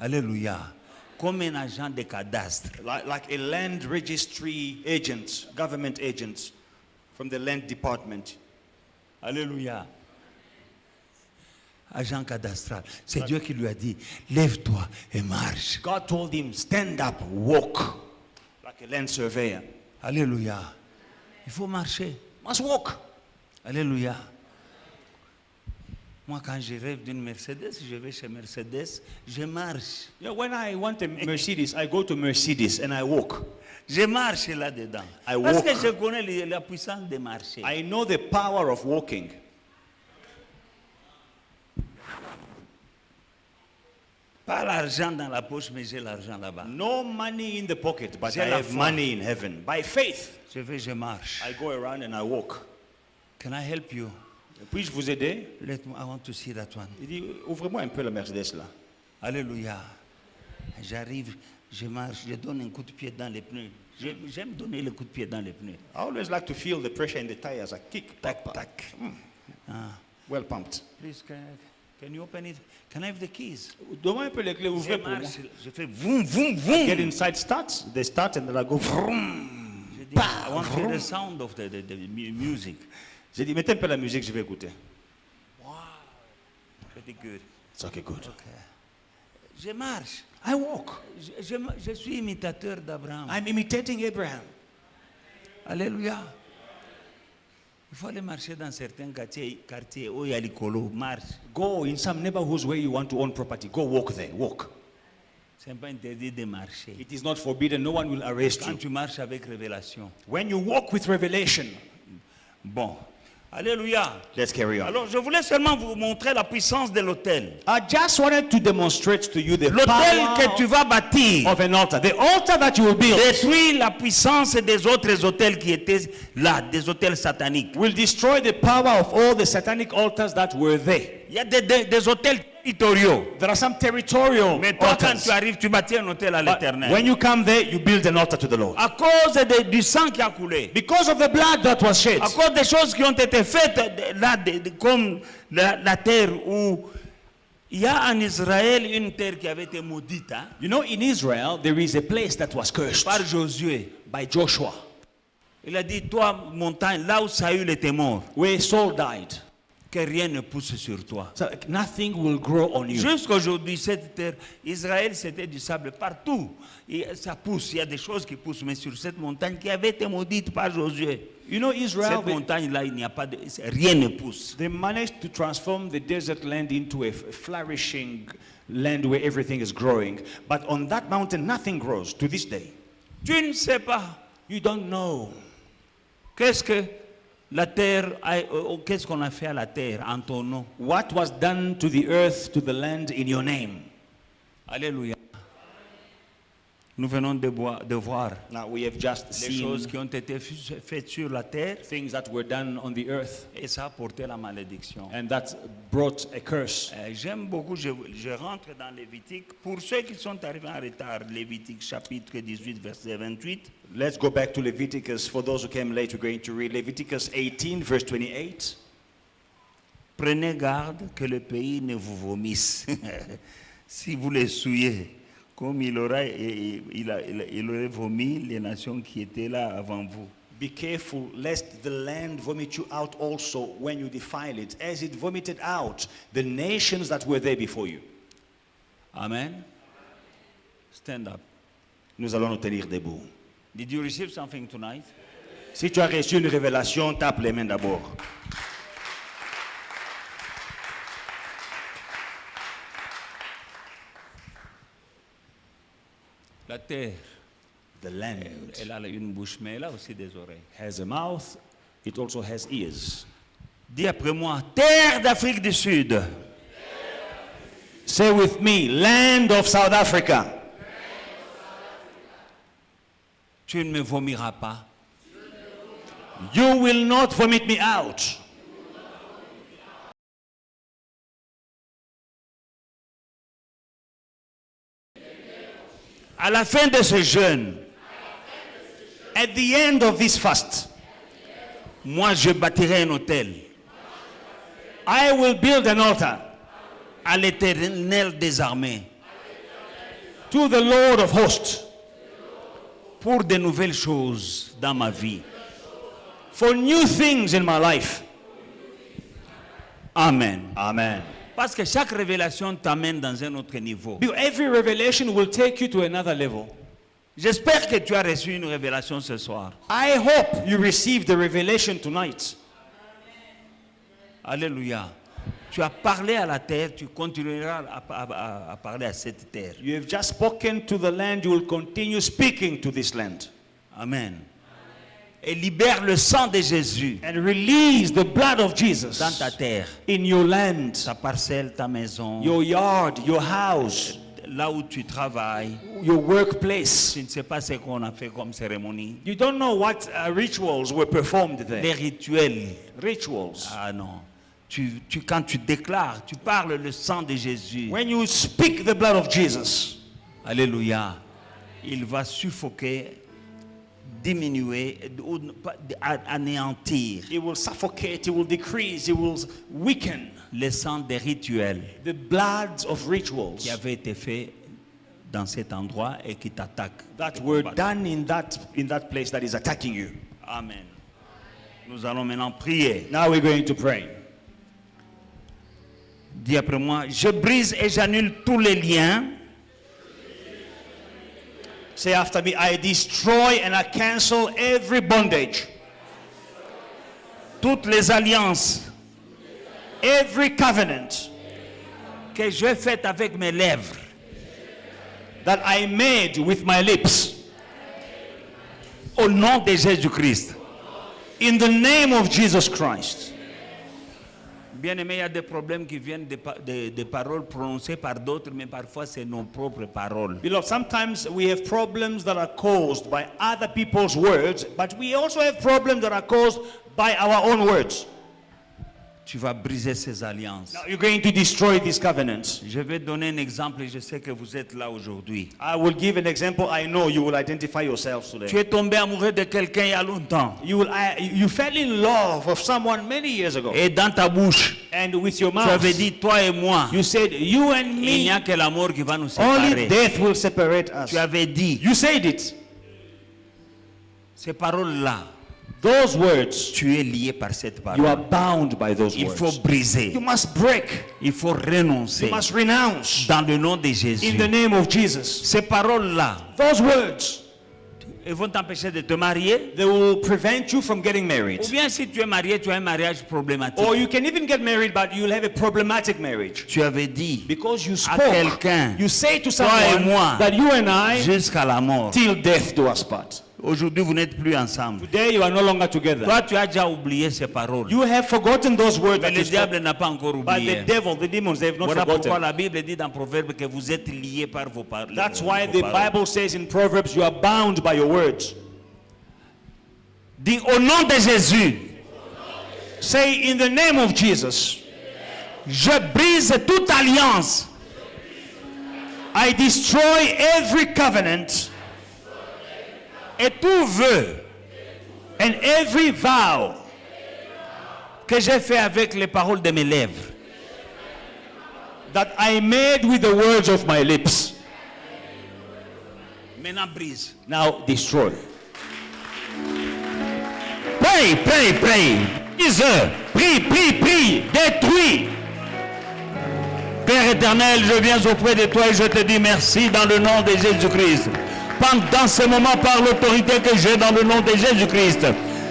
Alléluia. Comme un agent de cadastre. Like a land registry agent, government agent from the land department. Alléluia. Agent cadastral. C'est Dieu qui lui a dit, lève-toi et marche. God told him, stand up, walk. Like a land surveyor. Alléluia. Il faut marcher. Must walk. Alléluia. Moi, quand je rêve d'une Mercedes, je vais chez Mercedes, je marche. Yeah, when I want a Mercedes, I go to Mercedes and I walk. Je marche là-dedans. I Parce walk. que je connais la puissance de marcher. I know the power of walking. Pas l'argent dans la poche, mais j'ai l'argent là-bas. No money in the pocket, but J'ai I la have foi. money in heaven. By faith, Je vais, je marche. I go around and I walk. Can I help you? Puis-je vous aider? I want to see that one. Il dit, ouvrez-moi un peu la Mercedes là. Alléluia. J'arrive, je marche, je donne un coup de pied dans les pneus. J'aime donner le coup de pied dans les pneus. I always like to feel the pressure in the tires. I kick, tack, tack. Well pumped. Please, can you open it? Can I have the keys? Donne-moi un peu les clés, Je ouvrez pour moi. marche, je fais vroom, vroom, Get vroom. inside, start. They start and then I go vroom. Je dis, I want to hear the sound of the music. J'ai dit, mettez un peu la musique, je vais écouter. Pretty good. It's okay, good. Okay. Je marche. I walk. Je suis imitateur d'Abraham. I'm imitating Abraham. Alléluia. Il faut aller marcher dans certains quartiers où il y a l'écolo. Marche. Go in some neighborhoods where you want to own property. Go walk there. Walk. Ce n'est pas interdit de marcher. It is not forbidden. No one will arrest Quand you. tu marches avec révélation. When you walk with revelation, Bon. Alléluia. let's carry on. Alors, je voulais seulement vous montrer la puissance de l'autel. I just wanted to demonstrate to you the L'autel que tu power vas bâtir of an altar. The altar that you will build détruit la puissance des autres hôtels qui étaient là, des hôtels sataniques. will destroy the power of all the satanic altars that were there. Il y a des hôtels territoriaux. There are some territorial Mais toi, quand altars. tu arrives, tu bâtis un hôtel à But l'Éternel. when you come there, you build an altar to the Lord. À cause du sang qui a coulé. Because of the blood that was shed. À cause des choses qui ont été faites là, comme la terre où il y a en Israël une terre qui avait été maudite hein, You know, in Israel, there is a place that was cursed par Josué. by Joshua, Il a dit, toi, montagne, là où Saül était mort, where Saul died. que rien ne pousse sur toi. So nothing will grow on you. Jusqu'aujourd'hui, cette terre, Israël, c'était du sable partout. Et ça pousse, il y a des choses qui poussent, mais sur cette montagne qui avait été maudite par Josué, You know, Israel, cette montagne-là, il n'y a pas de, rien ne pousse. they managed to transform the desert land into a flourishing land where everything is growing. But on that mountain, nothing grows to this day. Tu ne sais pas You don't know qu'est-ce que la terre, qu'est-ce qu'on a fait à la terre en ton nom. what was done to the earth, to the land in your name. Alléluia. Nous venons de voir Now we have just les choses seen qui ont été faites sur la terre things that were done on the earth, et ça a porté la malédiction. and that brought a curse. J'aime beaucoup, je rentre dans Lévitique. Pour ceux qui sont arrivés en retard, Lévitique chapitre 18, verset 28. Let's go back to Leviticus. For those who came late, we're going to read Leviticus 18, verse 28. Prenez garde que le pays ne vous vomisse. Si vous les souillez, comme il aurait vomi les nations qui étaient là avant vous. Be careful lest the land vomit you out also when you defile it, as it vomited out the nations that were there before you. Amen. Stand up. Nous allons nous tenir debout. Did you receive something tonight? Si tu as reçu une révélation, tape les mains d'abord. La terre, The land elle a une bouche, mais elle a aussi des oreilles. has a mouth, it also has ears. Dis après moi, terre d'Afrique du Sud. Say with me, land of South Africa. Tu ne me vomiras pas. You will not vomit me out. À la fin de ce jeûne, at the end of this fast, moi je bâtirai un autel I will build an altar à l'Éternel des armées to the Lord of hosts pour de nouvelles choses dans ma vie. for new things in my life. Amen. Amen. Parce que chaque révélation t'amène dans un autre niveau. Every revelation will take you to another level. J'espère que tu as reçu une révélation ce soir. I hope you received the revelation tonight. Alléluia. Tu as parlé à la terre, tu continueras à parler à cette terre. You have just spoken to the land, you will continue speaking to this land. Amen. Et libère le sang de Jésus And release the blood of Jesus dans ta terre, in your land, ta parcelle, ta maison, your yard, your house, là où tu travailles. your workplace. Tu ne sais pas ce qu'on a fait comme cérémonie. You don't know what rituals were performed Les there. rituels. Rituals. Ah non. Quand tu déclares, tu parles le sang de Jésus. When you speak the blood of Jesus, Alléluia. Il va suffoquer, diminuer, ou anéantir it will suffocate, it will decrease, it will weaken le sang des rituels the blood of rituals qui avaient été faits dans cet endroit et qui t'attaquent. that were done in that place that is attacking you. Amen. Nous allons maintenant prier. Now we're going to pray. Dis après moi, je brise et j'annule tous les liens Say after me, I destroy and I cancel every bondage, toutes les alliances every covenant que j'ai faites avec mes lèvres that I made with my lips. au nom de Jésus-Christ. In the name of Jesus Christ. Bien-aimé, il y a des problèmes qui viennent des paroles prononcées par d'autres, mais parfois c'est nos propres paroles. Beloved, sometimes we have problems that are caused by other people's words, but we also have problems that are caused by our own words. Tu vas briser ces alliances. Now you're going to destroy these covenants. Je vais donner un exemple et je sais que vous êtes là aujourd'hui. I will give an example. I know you will identify yourselves Tu today. es tombé amoureux de quelqu'un il y a longtemps. You fell in love of someone many years ago. Et dans ta bouche, And with your tu mouth, avais dit, toi et moi, you said, you and il n'y me, a que la mort qui va nous only séparer. death will separate us. Tu avais dit, You said it. ces paroles-là, Those words, tu es lié par cette you are parole. bound by those Il faut words. briser. You must break. Il faut You renoncer must renounce. dans le nom de Jésus. In the name of Jesus. Ces paroles-là, Those words, elles vont t'empêcher de te marier. they will prevent you from getting married. Ou bien si tu es marié, tu as un mariage problématique. Or you can even get married, but you'll have a problematic marriage. Tu avais dit Because you à spoke, quelqu'un, you say to toi et someone moi, that you and I, jusqu'à la mort. till death do us part. Aujourd'hui, vous n'êtes plus ensemble. Today you are no longer together. Toi, tu as déjà oublié ces paroles. You have forgotten those words Mais that le you spoke. diable n'a pas encore But oublié. the devil, the demons, they have not Voilà pourquoi forgotten. la Bible dit dans Proverbe que vous êtes liés par vos paroles. That's why the Bible says in Proverbs, you are bound by your words. Dis au nom de Jésus, Say in the name of Jesus, je brise toute alliance I destroy every covenant et tout vœu and every vow que j'ai fait avec les paroles de mes lèvres. that I made with the words of my lips. Maintenant, brise. Now destroy. Prie, prie, prie. Brise. Prie, prie, prie. Détruis. Père éternel, je viens auprès de toi et je te dis merci dans le nom de Jésus-Christ. Pendant ce moment, par l'autorité que j'ai dans le nom de Jésus-Christ,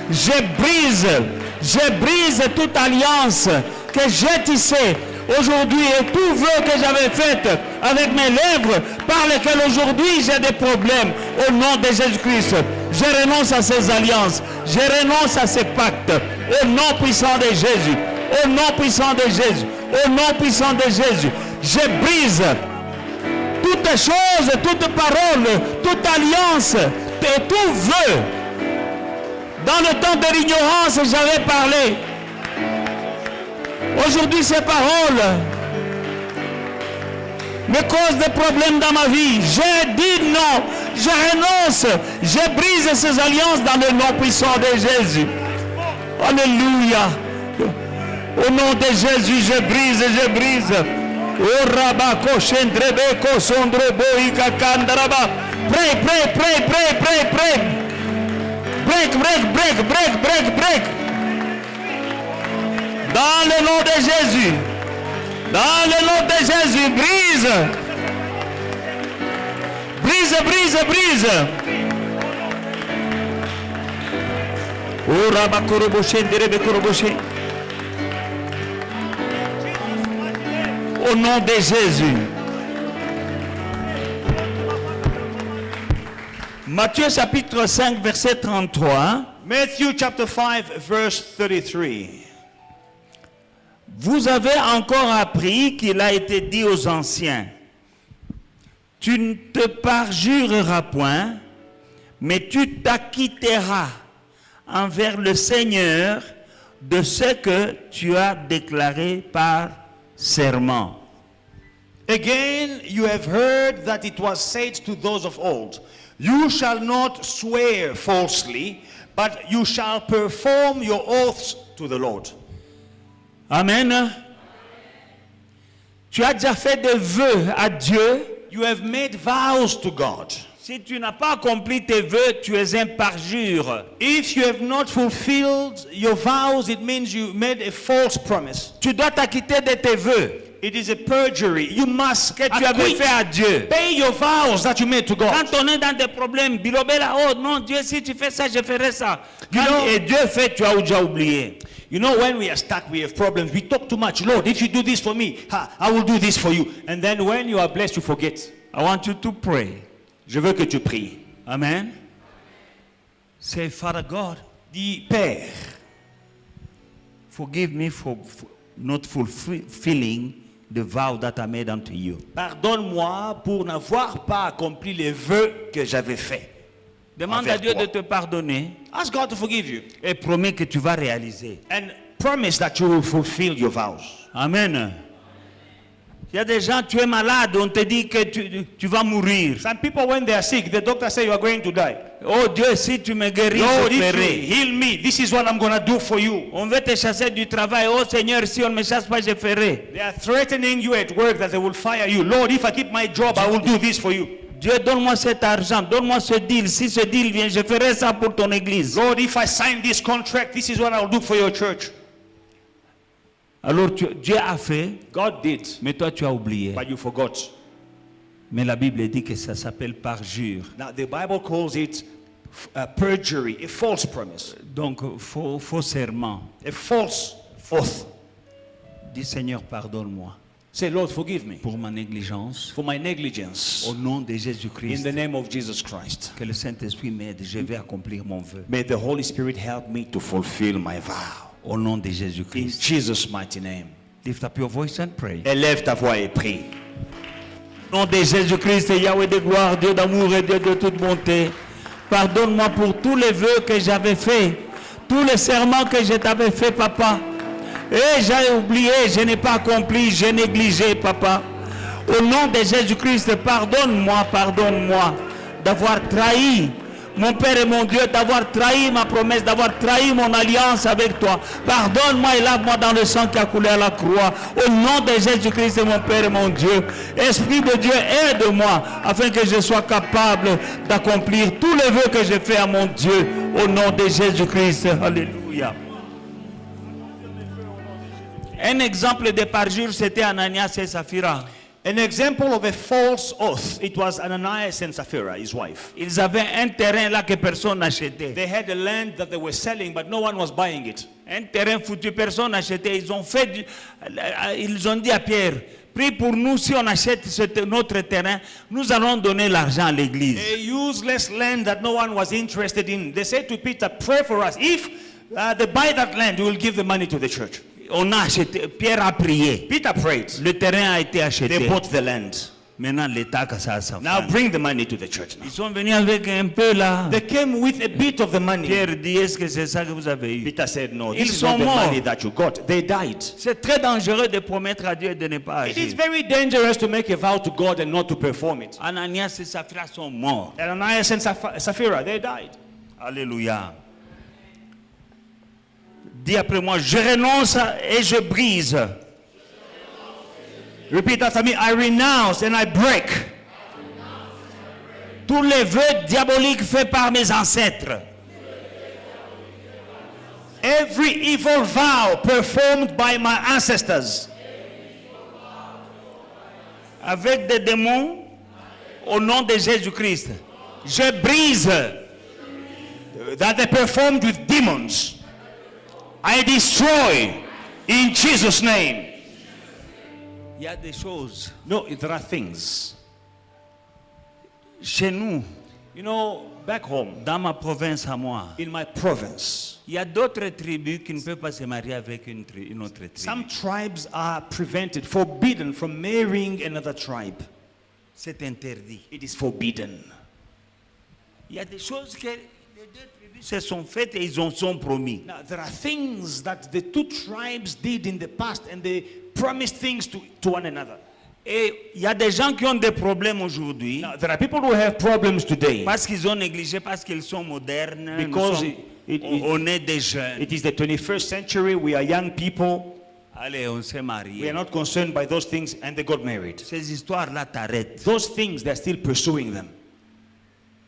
je brise toute alliance que j'ai tissée aujourd'hui et tout vœu que j'avais fait avec mes lèvres par lesquels aujourd'hui j'ai des problèmes. Au nom de Jésus-Christ, je renonce à ces alliances, je renonce à ces pactes. Au nom puissant de Jésus, au nom puissant de Jésus, au nom puissant de Jésus, je brise toutes choses, toute parole, toute alliance et tout vœu. Dans le temps de l'ignorance, j'avais parlé. Aujourd'hui, ces paroles me cause des problèmes dans ma vie. Je dis non, je renonce, je brise ces alliances dans le nom puissant de Jésus. Alléluia. Au nom de Jésus, je brise, je brise. Oh rabako shendrebeko sondrebo ikakandaraba. Pray, pray, pray, pray, pray, pray. Break, break, break, break, break, break. Dans le nom de Jésus. Dans le nom de Jésus, brise. Brise, brise, brise. Oh rabako robo shendrebeko robo shendrebeko. Au nom de Jésus. Matthieu chapitre 5 verset 33. Matthew chapter 5 verse 33. Vous avez encore appris qu'il a été dit aux anciens, tu ne te parjureras point, mais tu t'acquitteras envers le Seigneur de ce que tu as déclaré par serment. Again, you have heard that it was said to those of old, you shall not swear falsely, but you shall perform your oaths to the Lord. Amen. Tu as déjà fait des vœux à Dieu. You have made vows to God. Si tu n'as pas accompli tes vœux, tu es un parjure. If you have not fulfilled your vows, it means you made a false promise. Tu dois t'acquitter de tes vœux It is a perjury. You must que tu avais fait à Dieu. pay your vows that you made to God. Quand on est dans des problèmes, bilobela, oh non, Dieu, si tu fais ça, je ferai ça. Et Dieu fait, tu as déjà oublié. You know, when we are stuck, we have problems. We talk too much. Lord, if you do this for me, I will do this for you. And then when you are blessed, you forget. I want you to pray. Je veux que tu pries. Amen. Say, Father God, Dis, Père, forgive me for not fulfilling the vow that I made unto you. pardonne-moi pour n'avoir pas accompli les vœux que j'avais faits. Demande Envers à Dieu toi. de te pardonner Ask God to forgive you. et promets que tu vas réaliser. And promise that you will fulfill your vows. Amen. Il y a des gens, tu es malade, on te dit que tu vas mourir. Some people, when they are sick, the doctor say you are going to die. Oh Dieu, si tu me guéris, Lord, je if you ferai. heal me, this is what I'm going to do for you. On veut te chasser du travail. Oh Seigneur, si on ne me chasse pas, je ferai. They are threatening you at work that they will fire you. Lord, if I keep my job, I will do this for you. Dieu, donne-moi cet argent, donne-moi ce deal. Si ce deal vient, je ferai ça pour ton église. Lord, if I sign this contract, this is what I will do for your church. Alors Dieu a fait, God did, mais toi tu as oublié. but you forgot. Mais la Bible dit que ça s'appelle parjure. Now, the Bible calls it perjury, a false promise, Donc faux serment. a false oath. Dis Seigneur, pardonne-moi Say, Lord, forgive me pour ma négligence. for my negligence. Au nom de In Jésus-Christ, the name of Jesus Christ. que le Saint-Esprit m'aide. Je vais accomplir mon vœu. May the Holy Spirit help me to fulfill my vow. Au nom de In Jésus-Christ. Jesus' mighty name. Lift up your voice and pray. Élève ta voix et prie. Au nom de Jésus-Christ, Yahweh de gloire, Dieu d'amour et Dieu de toute bonté, pardonne-moi pour tous les vœux que j'avais faits, tous les serments que je t'avais fait, papa. Et j'ai oublié, je n'ai pas accompli, j'ai négligé, papa. Au nom de Jésus-Christ, pardonne-moi d'avoir trahi mon Père et mon Dieu, d'avoir trahi ma promesse, d'avoir trahi mon alliance avec toi. Pardonne-moi et lave-moi dans le sang qui a coulé à la croix. Au nom de Jésus-Christ, mon Père et mon Dieu. Esprit de Dieu, aide-moi afin que je sois capable d'accomplir tous les vœux que j'ai fait à mon Dieu. Au nom de Jésus-Christ. Alléluia. Un exemple de parjure, c'était Ananias et Saphira. An example of a false oath. It was Ananias and Sapphira, his wife. Ils avaient un terrain là que personne n'achetait. They had a land that they were selling, but no one was buying it. Un terrain foutu, personne n'achetait. Ils ont dit à Pierre, prie pour nous, si on achète notre terrain, nous allons donner l'argent à l'église. A useless land that no one was interested in. They said to Peter, pray for us. If they buy that land, we will give the money to the church. On a acheté, Pierre a prié. Peter prayed. Le terrain a été They acheté. bought the land. Maintenant, l'État que ça a sa Now fin. bring the money to the church now. Ils sont venus avec un peu là. They came with a bit of the money. Pierre dit, est-ce que c'est ça que vous avez eu? Peter said, no, Ils this is sont not the morts. money that you got. They died. C'est très dangereux de promettre à Dieu et de ne pas It is agir. very dangerous to make a vow to God and not to perform it. Ananias et Saphira sont morts. Ananias and Sapphira, they died. Alléluia. Dis après moi, je renonce et je brise. Repeat after me, I renounce and I break Tous les vœux diaboliques faits par mes ancêtres. every evil vow performed by my ancestors Avec des démons, au nom de Jésus-Christ. Je brise. that they performed with demons. I destroy in Jesus' name. Il y a des choses No, there are things. chez nous, You know, back home, dans ma province à moi, in my province, il y a d'autres tribus qui ne peuvent pas se marier avec une autre tribu. some tribes are prevented, forbidden from marrying another tribe. C'est interdit. It is forbidden. Il y a des choses que les deux tribus se sont faites et ils en sont promis. Now, there are things that the two tribes did in the past and they promised things to one another. Et il y a des gens qui ont des problèmes aujourd'hui Now, there are people who have problems today parce qu'ils ont négligé, parce qu'ils sont modernes, Because on est des jeunes. it is the 21st century. We are young people. Allez, on s'est We are mariés. not concerned by those things and they got married. Ces histoires-là t'arrêtent. Those things, they're still pursuing them.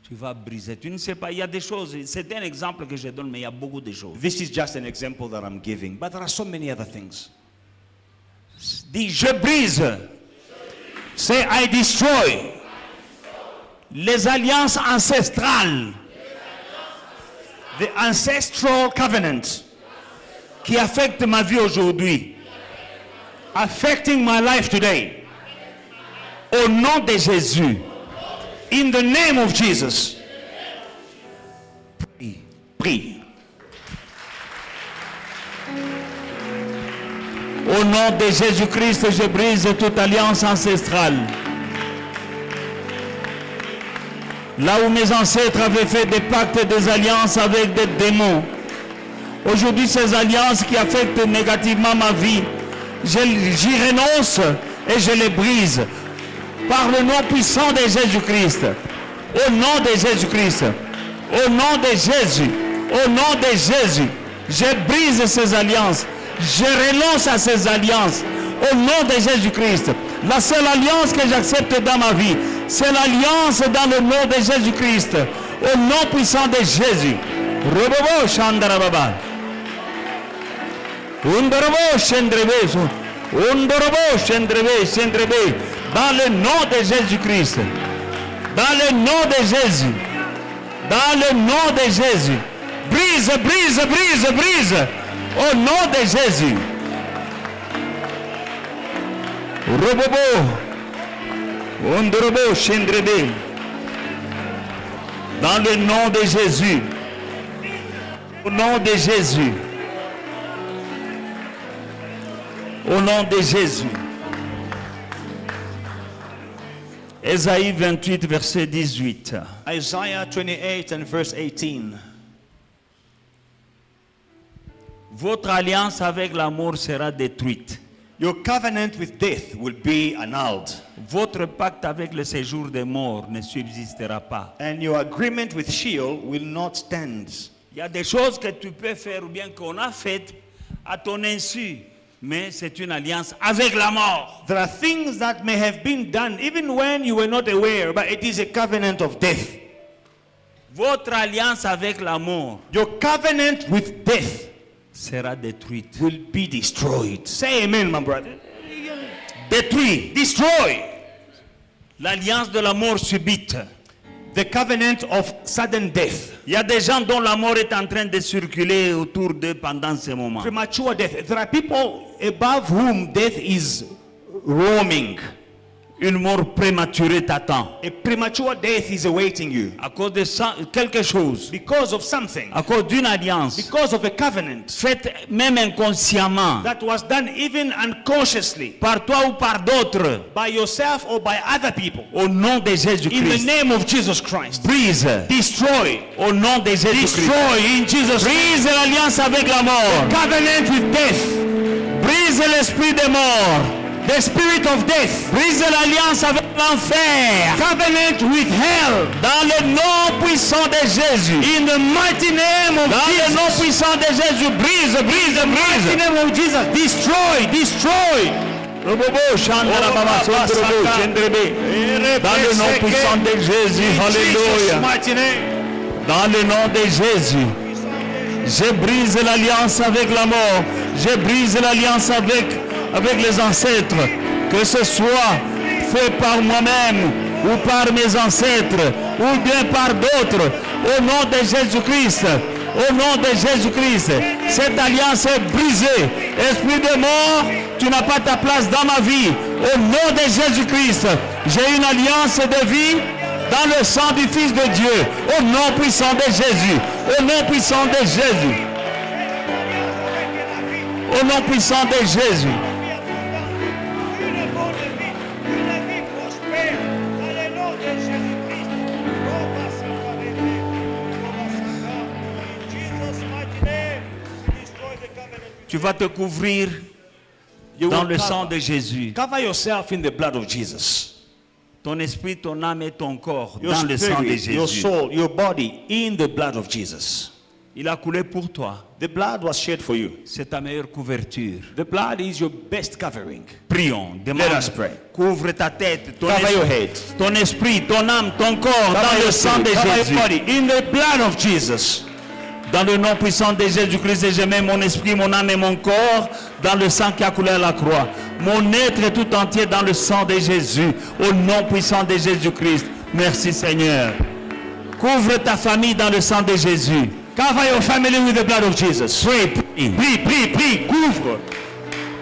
Tu vas briser. Tu ne sais pas, il y a des choses. C'est un exemple que je donne, mais il y a beaucoup de choses. This is just an example that I'm giving, but there are so many other things. Dis, je brise Say, I destroy les alliances ancestrales the ancestral covenant qui affectent ma vie aujourd'hui. affecting my life today. Au nom de Jésus. In the name of Jesus. Prie. Prie. Au nom de Jésus-Christ, je brise toute alliance ancestrale. Là où mes ancêtres avaient fait des pactes et des alliances avec des démons, aujourd'hui ces alliances qui affectent négativement ma vie, j'y renonce et je les brise. Par le nom puissant de Jésus-Christ. Au nom de Jésus-Christ. Au nom de Jésus. Au nom de Jésus. Je brise ces alliances. Je renonce à ces alliances. Au nom de Jésus-Christ. La seule alliance que j'accepte dans ma vie, c'est l'alliance dans le nom de Jésus-Christ. Au nom puissant de Jésus. Robobo Shandarababa. Undorobo Shendrebe. Undorobo Shendrebe. Shendrebe. Dans le nom de Jésus-Christ. Dans le nom de Jésus. Dans le nom de Jésus. Brise, brise, brise, brise. Au nom de Jésus. Robobo. Ondrobo Shendrebe. Dans le nom de Jésus. Au nom de Jésus. Au nom de Jésus. Ésaïe 28, verset 18. Isaiah 28 and verse 18. Votre alliance avec la mort sera détruite. Your covenant with death will be annulled, Votre pacte avec le séjour des morts ne subsistera pas. and your agreement with Sheol will not stand. Il y a des choses que tu peux faire ou bien qu'on a faites à ton insu, mais c'est une alliance avec la mort. There are things that may have been done even when you were not aware, but it is a covenant of death. Votre alliance avec la mort Your covenant with death sera détruite. will be destroyed. Say amen, my brother. Détruite. Destroy L'alliance de la mort subite. the covenant of sudden death. Il y a des gens dont la mort est en train de circuler autour d'eux pendant ce moment. Premature death. There are people above whom death is roaming. Une mort prématurée t'attend. A premature death is awaiting you À cause de quelque chose. because of something, À cause d'une alliance. because of a covenant Faite même inconsciemment. that was done even unconsciously Par toi ou par d'autres. by yourself or by other people. Au nom de In the Jésus-Christ. name of Jesus Christ, Brise. destroy, Au nom de Jésus-Christ. destroy in Jesus' name. Brise l'alliance avec la mort. Covenant with death, Brise l'esprit de mort. the spirit of death, Brise l'alliance avec l'enfer. covenant with hell. Dans le nom puissant de Jésus. In the mighty name of Dans le nom Jesus, puissant de Jésus. Brise, brise, mighty brise. name of Jesus, destroy, destroy. Robobo, Chandra, Baba, Sondrobo, Chendrebe. Dans le nom puissant de Jésus. In Jesus' Alléluia. mighty name. Dans le nom de Jésus. Je brise l'alliance avec la mort. Je brise l'alliance avec les ancêtres. Que ce soit fait par moi-même ou par mes ancêtres ou bien par d'autres. Au nom de Jésus-Christ. Au nom de Jésus-Christ. Cette alliance est brisée. Esprit de mort, tu n'as pas ta place dans ma vie. Au nom de Jésus-Christ. J'ai une alliance de vie dans le sang du Fils de Dieu, au nom puissant de Jésus, au nom puissant de Jésus, au nom puissant de Jésus. Tu vas te couvrir You dans will le sang cover, de Jésus. cover yourself in the blood of Jesus. Ton esprit, ton âme et ton corps Your dans le sang de spirit, your Jésus. soul, your body in the blood of Jesus. Il a coulé pour toi. The blood was shed for you. C'est ta meilleure couverture. The blood is your best covering. Prions, Let demande. us pray. Couvre ta tête, Cover your head. ton esprit, ton âme, ton corps Cover dans your le sang de spirit, cover Jésus. your body in the blood of Jesus. Dans le nom puissant de Jésus-Christ, je mets mon esprit, mon âme et mon corps dans le sang qui a coulé à la croix. Mon être est tout entier dans le sang de Jésus. Au nom puissant de Jésus-Christ. Merci Seigneur. Couvre ta famille dans le sang de Jésus. Cover your family with the blood of Jesus. Prie, prie. Prie, couvre.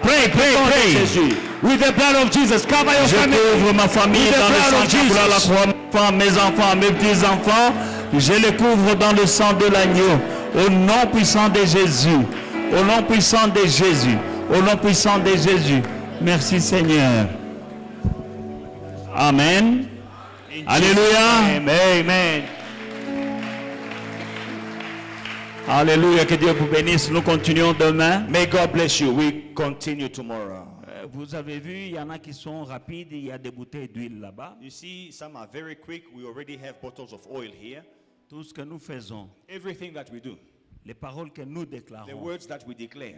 Prie, prie, prie. Jésus. With the blood of Jesus, cover your Je family. couvre ma famille With the dans le blood sang of qui a coulé à la Jesus. croix. Mes enfants, mes petits-enfants, je les couvre dans le sang de l'agneau. Au nom puissant de Jésus. Au nom puissant de Jésus. Au nom puissant de Jésus. Merci Seigneur. Amen. Alléluia. Amen. Alléluia. Que Dieu vous bénisse. Nous continuons demain. May God bless you. We continue tomorrow. Vous avez vu, il y en a qui sont rapides. Il y a des bouteilles d'huile là-bas. You see, some are very quick. We already have bottles of oil here. Tout ce que nous faisons, Everything that we do, les paroles que nous the déclarons, words that we declare,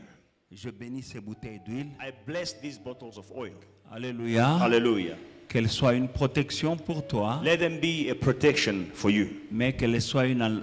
je bénis ces bouteilles d'huile. I bless these bottles of oil. Alléluia. Hallelujah. Qu'elle soit une protection pour toi, Let them be a protection for you. mais qu'elle soit une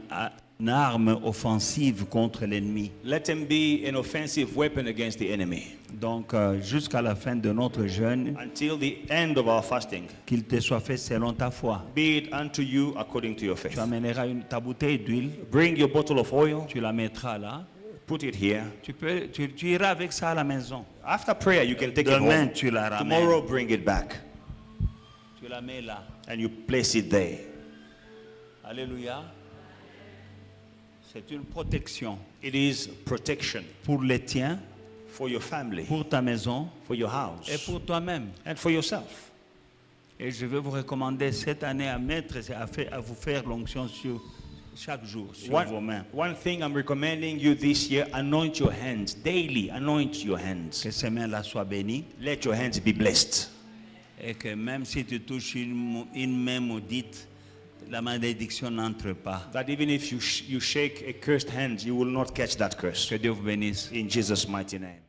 arme offensive contre l'ennemi. Let them be an offensive weapon against the enemy. Donc, jusqu'à la fin de notre jeûne, Until the end of our fasting, qu'il te soit fait selon ta foi. be it unto you according to your faith. Tu amèneras ta bouteille d'huile, Bring your bottle of oil, tu la mettras là. put it here. Tu iras avec ça à la maison. After prayer, you can take it Demain, home. tu la ramènes. Tomorrow, bring it back. Tu la mets là. And you place it there. Alléluia. C'est une protection It is protection pour les tiens, for your family, pour ta maison for your house, et pour toi-même. and for yourself. Et je vais vous recommander cette année à mettre, à vous faire l'onction sur chaque jour, sur vos mains. One thing I'm recommending you this year, anoint your hands daily. Anoint your hands. Que ces mains-là soient bénies Let your hands be blessed. et que même si tu touches une main maudite, la malédiction n'entre pas. That even if you shake a cursed hand, you will not catch that curse. Que Dieu vous bénisse. In Jesus' mighty name.